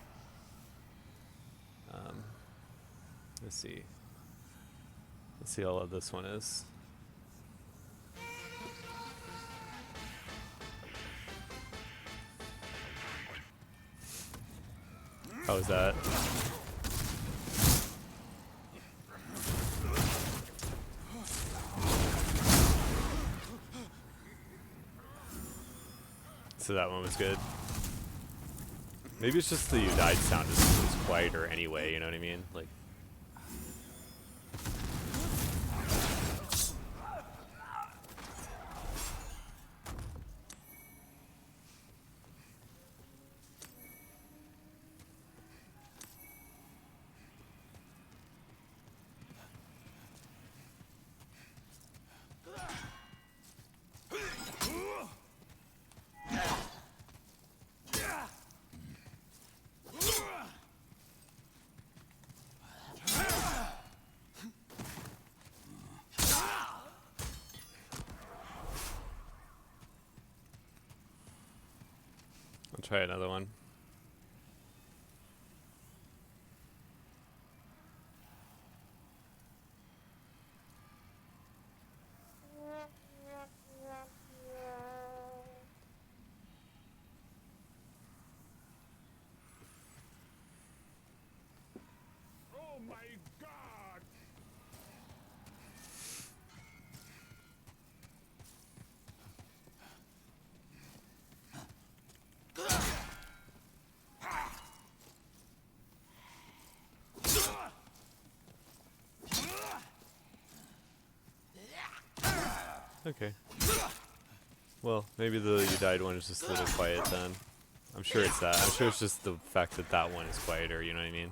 Let's see. Let's see how loud this one is. How was that? So that one was good. Maybe it's just the you died sound is quieter anyway, you know what I mean? Like, I'll try another one. Oh my God! Okay. Well, maybe the you died one is just a little quiet then. I'm sure it's that. I'm sure it's just the fact that that one is quieter, you know what I mean?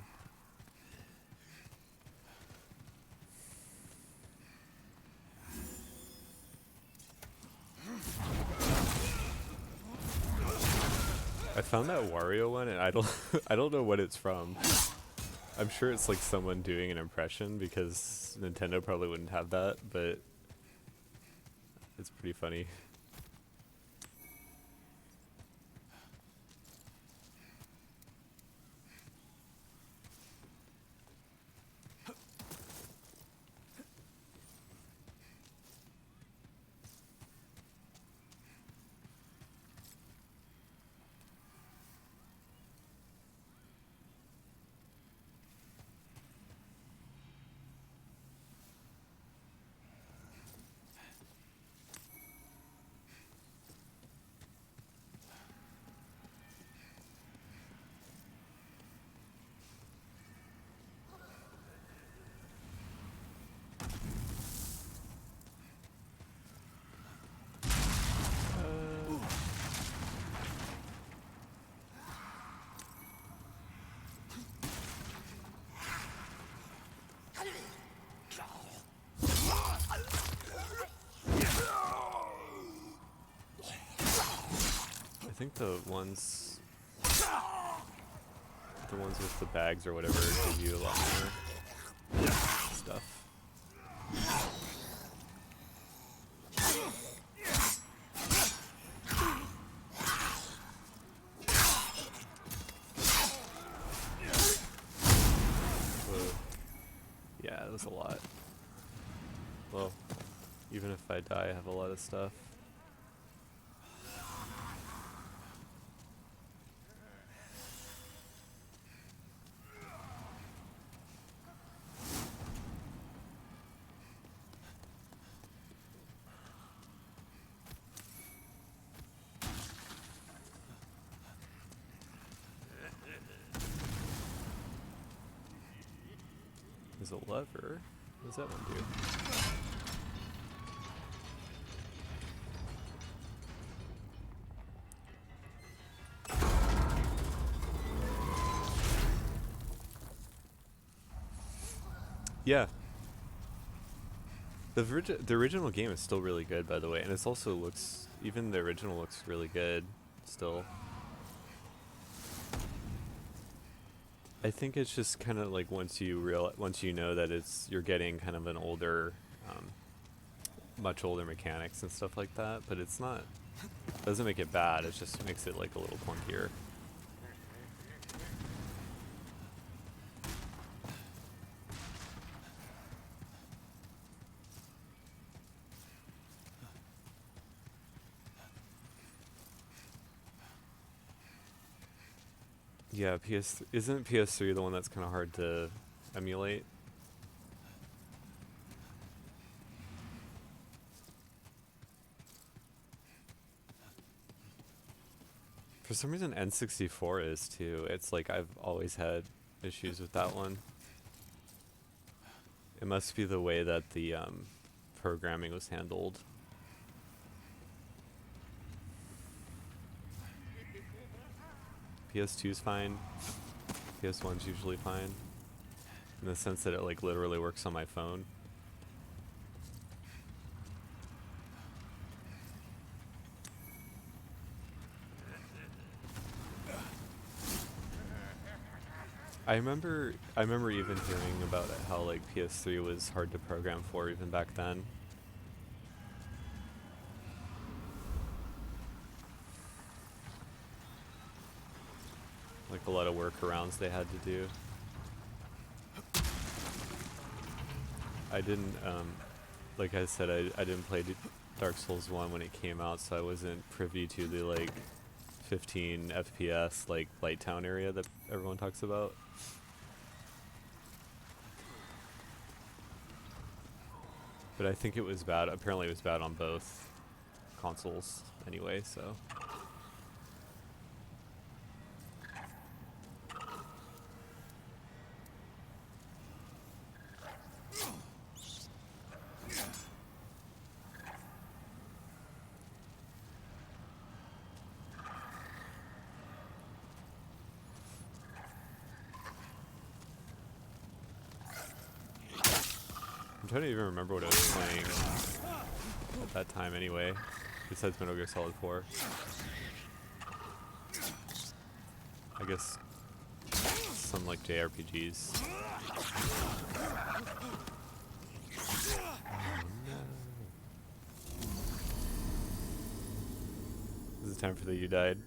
I found that Wario one and I don't I don't know what it's from. I'm sure it's like someone doing an impression because Nintendo probably wouldn't have that, but it's pretty funny. think the ones with the bags or whatever give you a lot more stuff. Whoa. Yeah, that was a lot. Well, even if I die, I have a lot of stuff. There's a lever. What does that one do? Yeah. The original game is still really good, by the way, and it also looks, even the original looks really good still. I think it's just kind of like once you know that you're getting kind of an older, much older mechanics and stuff like that, but it's not, doesn't make it bad, it just makes it like a little clunkier. Yeah, isn't PS3 the one that's kind of hard to emulate? For some reason N64 is too. It's like I've always had issues with that one. It must be the way that the programming was handled. PS2's fine. PS1's usually fine. In the sense that it like literally works on my phone. I remember even hearing about it, how like PS3 was hard to program for even back then. Like a lot of workarounds they had to do. I didn't, like I said, I didn't play Dark Souls 1 when it came out, so I wasn't privy to the like 15 FPS like Light Town area that everyone talks about. But I think it was bad. Apparently it was bad on both consoles anyway, so. I'm trying to even remember what I was playing at that time anyway, besides Metal Gear Solid 4. I guess some like JRPGs. This is time for the You Died.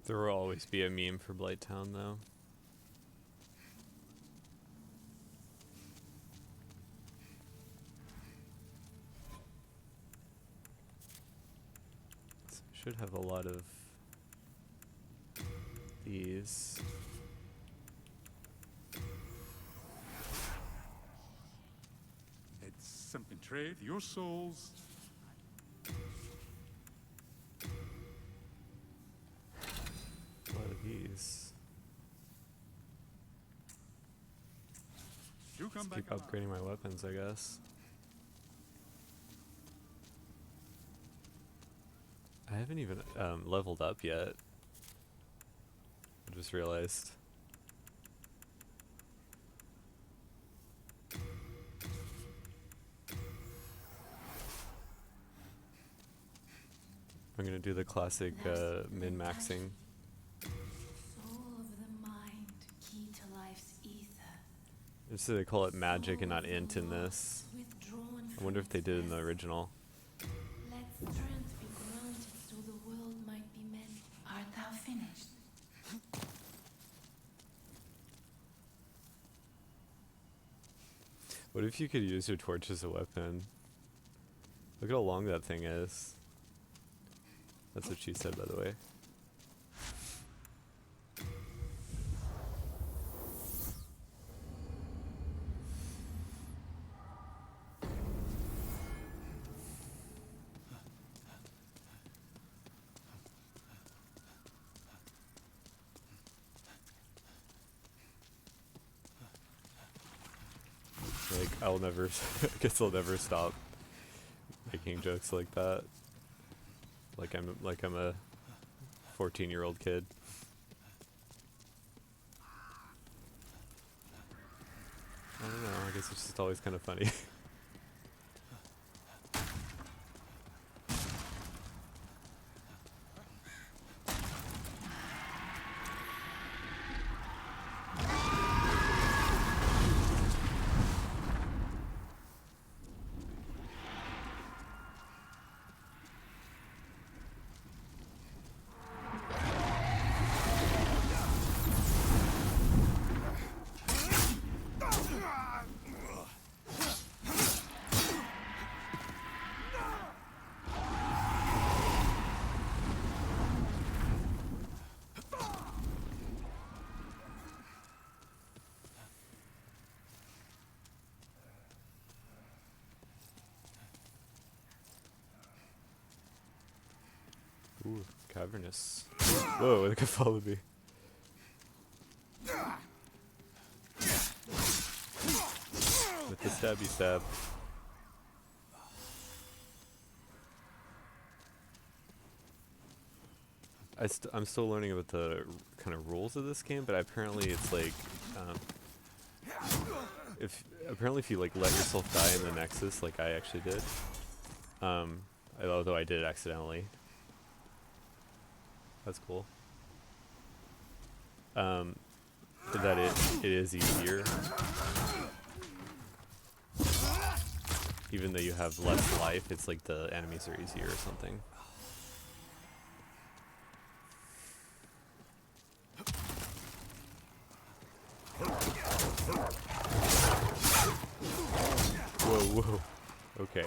There will always be a meme for Blighttown, though. So should have a lot of these. Let's simply trade your souls. A lot of these. Do come Just back keep alive. upgrading my weapons, I guess. I haven't even leveled up yet. I just realized. I'm gonna do the classic min-maxing. Soul of the mind, key to life's ether. Just so they call it magic and not int in this. Withdrawn I wonder if they did in the from its original. nest. Let strength be granted so the world might be mended. Art thou finished? What if you could use your torch as a weapon? Look at how long that thing is. That's what she said, by the way. Like, I'll never, I guess I'll never stop making jokes like that. Like I'm a 14-year-old kid. I don't know, I guess it's just always kind of funny. Ooh, cavernous. Whoa, they could follow me. With the stabby stab. I'm still learning about the kind of rules of this game, but apparently it's like, if you like let yourself die in the Nexus, like I actually did, although I did it accidentally. That's cool. That it is easier, even though you have less life. It's like the enemies are easier or something. Whoa, whoa. Okay.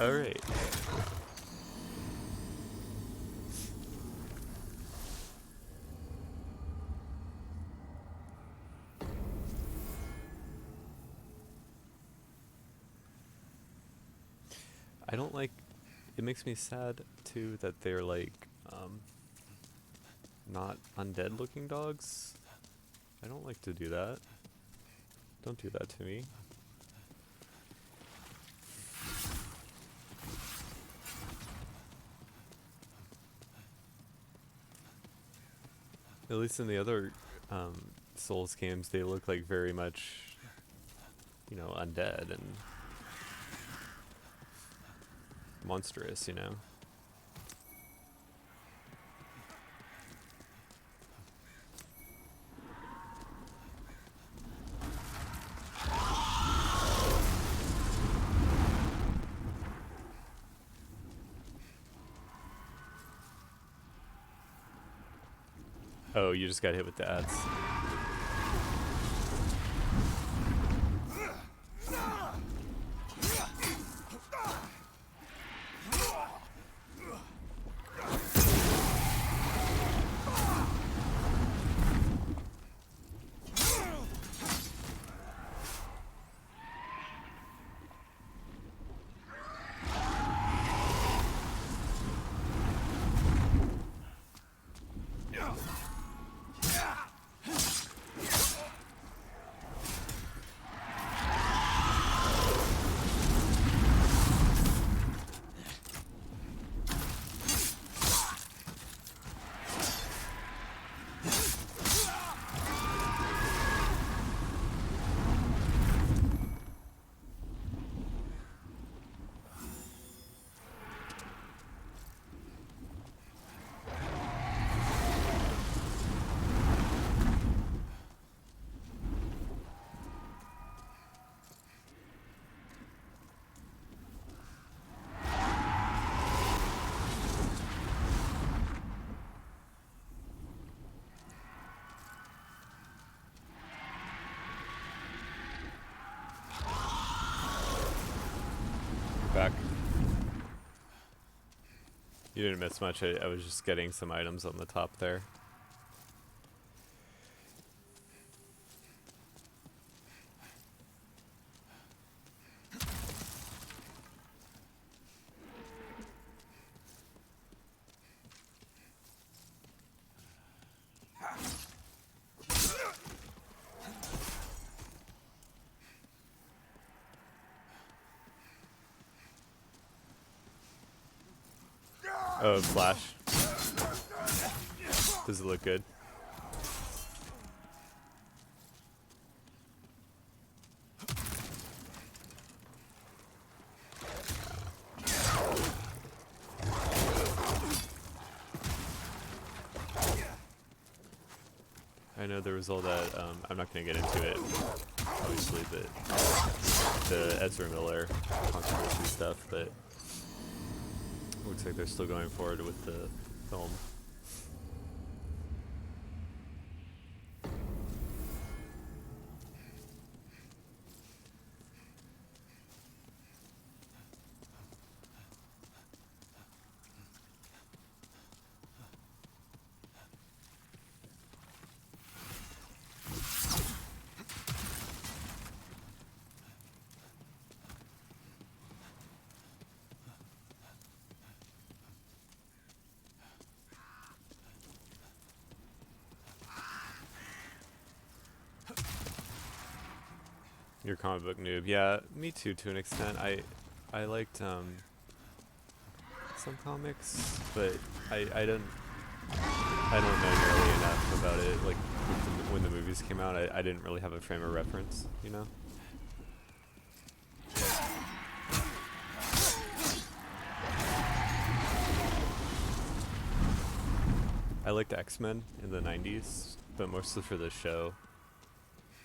Alright. I don't like, it makes me sad too that they're like, not undead looking dogs. I don't like to do that. Don't do that to me. At least in the other Souls games, they look like very much, you know, undead and monstrous, you know? Oh, you just got hit with the ads. You didn't miss much. I was just getting some items on the top there. Oh, flash. Does it look good? I know there was all that, I'm not going to get into it, obviously, but the Ezra Miller controversy stuff, but looks like they're still going forward with the film. You're a comic book noob. Yeah, me too, to an extent. I liked some comics, but I don't know nearly enough about it. Like when the movies came out, I didn't really have a frame of reference, you know. I liked X-Men in the 90s, but mostly for the show,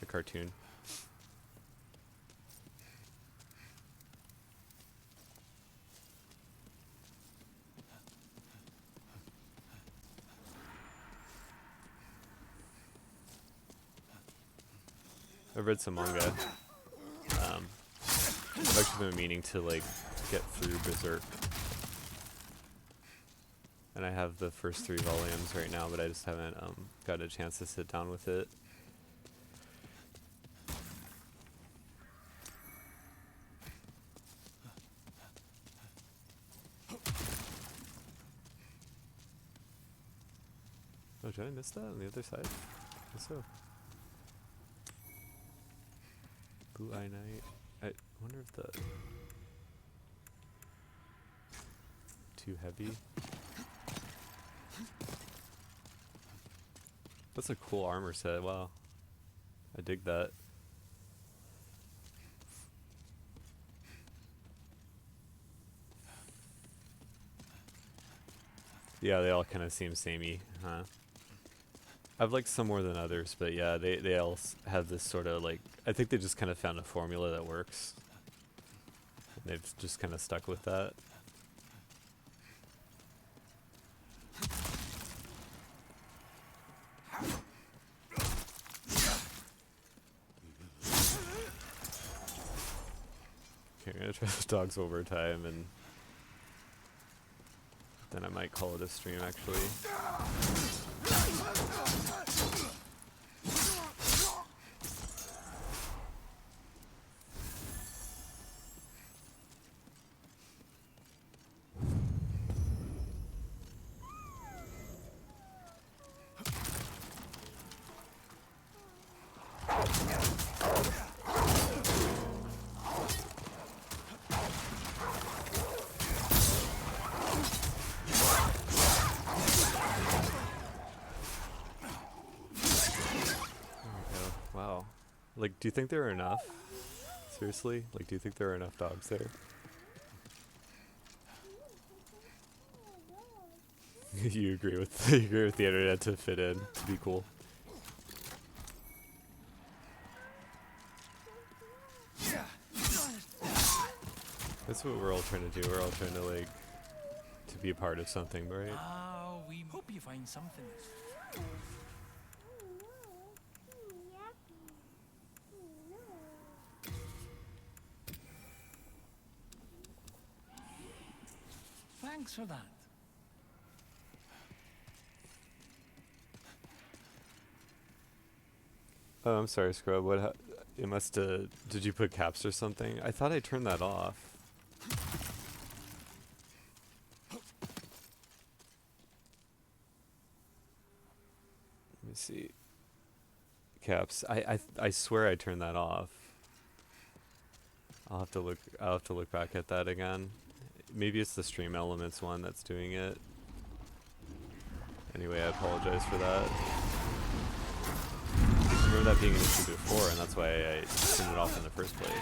the cartoon. I've read some manga. I've actually been meaning to like get through Berserk. And I have the first 3 volumes right now, but I just haven't got a chance to sit down with it. Oh, did I miss that on the other side? I guess so. Blue Eye Knight. I wonder if the... Too heavy? That's a cool armor set, wow. I dig that. Yeah, they all kind of seem samey, huh? I've liked some more than others, but yeah, they all have this sort of like, I think they just kind of found a formula that works. And they've just kind of stuck with that. Okay, I'm gonna try the dogs over time, and then I might call it a stream actually. Wow. Like, do you think there are enough? Seriously? Like, do you think there are enough dogs there? You agree with the internet to fit in, to be cool. That's what we're all trying to do. We're all trying to like to be a part of something, right? We hope you find something. Thanks for that. Oh, I'm sorry, Scrub. What? It must. Did you put caps or something? I thought I turned that off. Let me see. Caps. I swear I turned that off. I'll have to look. I'll have to look back at that again. Maybe it's the Stream Elements one that's doing it. Anyway, I apologize for that. I remember that being an issue before, and that's why I turned it off in the first place.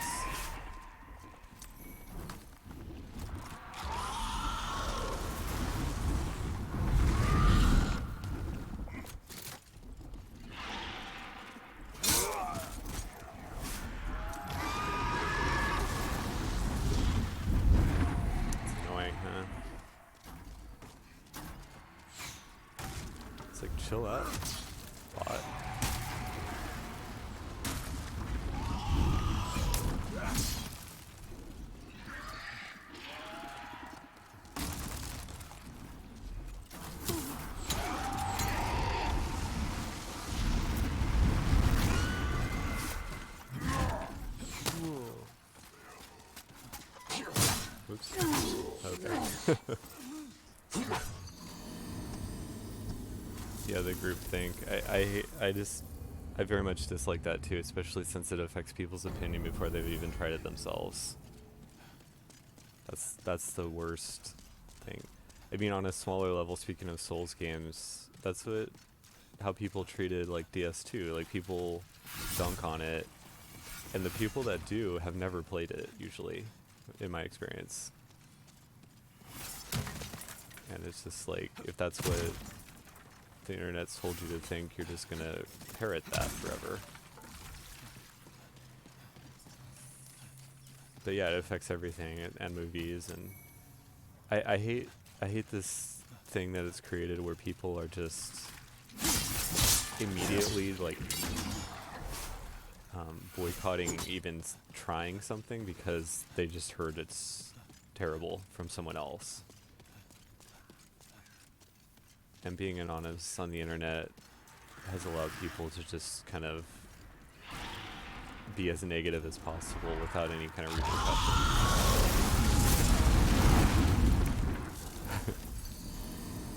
It's annoying, huh? It's like, chill out, bot. Oops. Okay. Yeah, the group think. I very much dislike that too, especially since it affects people's opinion before they've even tried it themselves. That's the worst thing. I mean, on a smaller level, speaking of Souls games, that's how people treated like DS2. Like, people dunk on it, and the people that do have never played it usually, in my experience. And it's just like, if that's what the internet's told you to think, you're just gonna parrot that forever. But yeah, it affects everything, and movies, and I hate this thing that it's created where people are just immediately like boycotting even trying something because they just heard it's terrible from someone else. And being anonymous on the internet has allowed people to just kind of be as negative as possible without any kind of repercussion.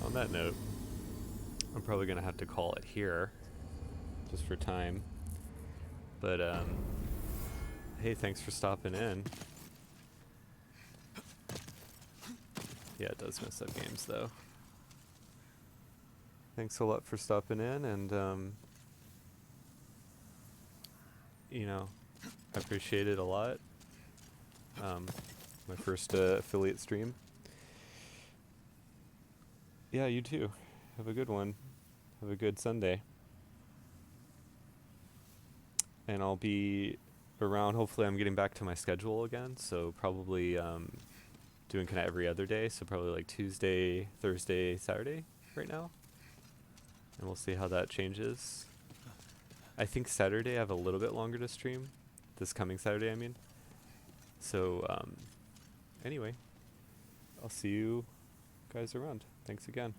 On that note, I'm probably going to have to call it here, just for time. But, hey, thanks for stopping in. Yeah, it does mess up games, though. Thanks a lot for stopping in, and, you know, I appreciate it a lot. My first affiliate stream. Yeah, you too. Have a good one. Have a good Sunday. And I'll be around. Hopefully I'm getting back to my schedule again, so probably doing kind of every other day, so probably like Tuesday, Thursday, Saturday right now. And we'll see how that changes. I think Saturday I have a little bit longer to stream. This coming Saturday, I mean. So, anyway, I'll see you guys around. Thanks again.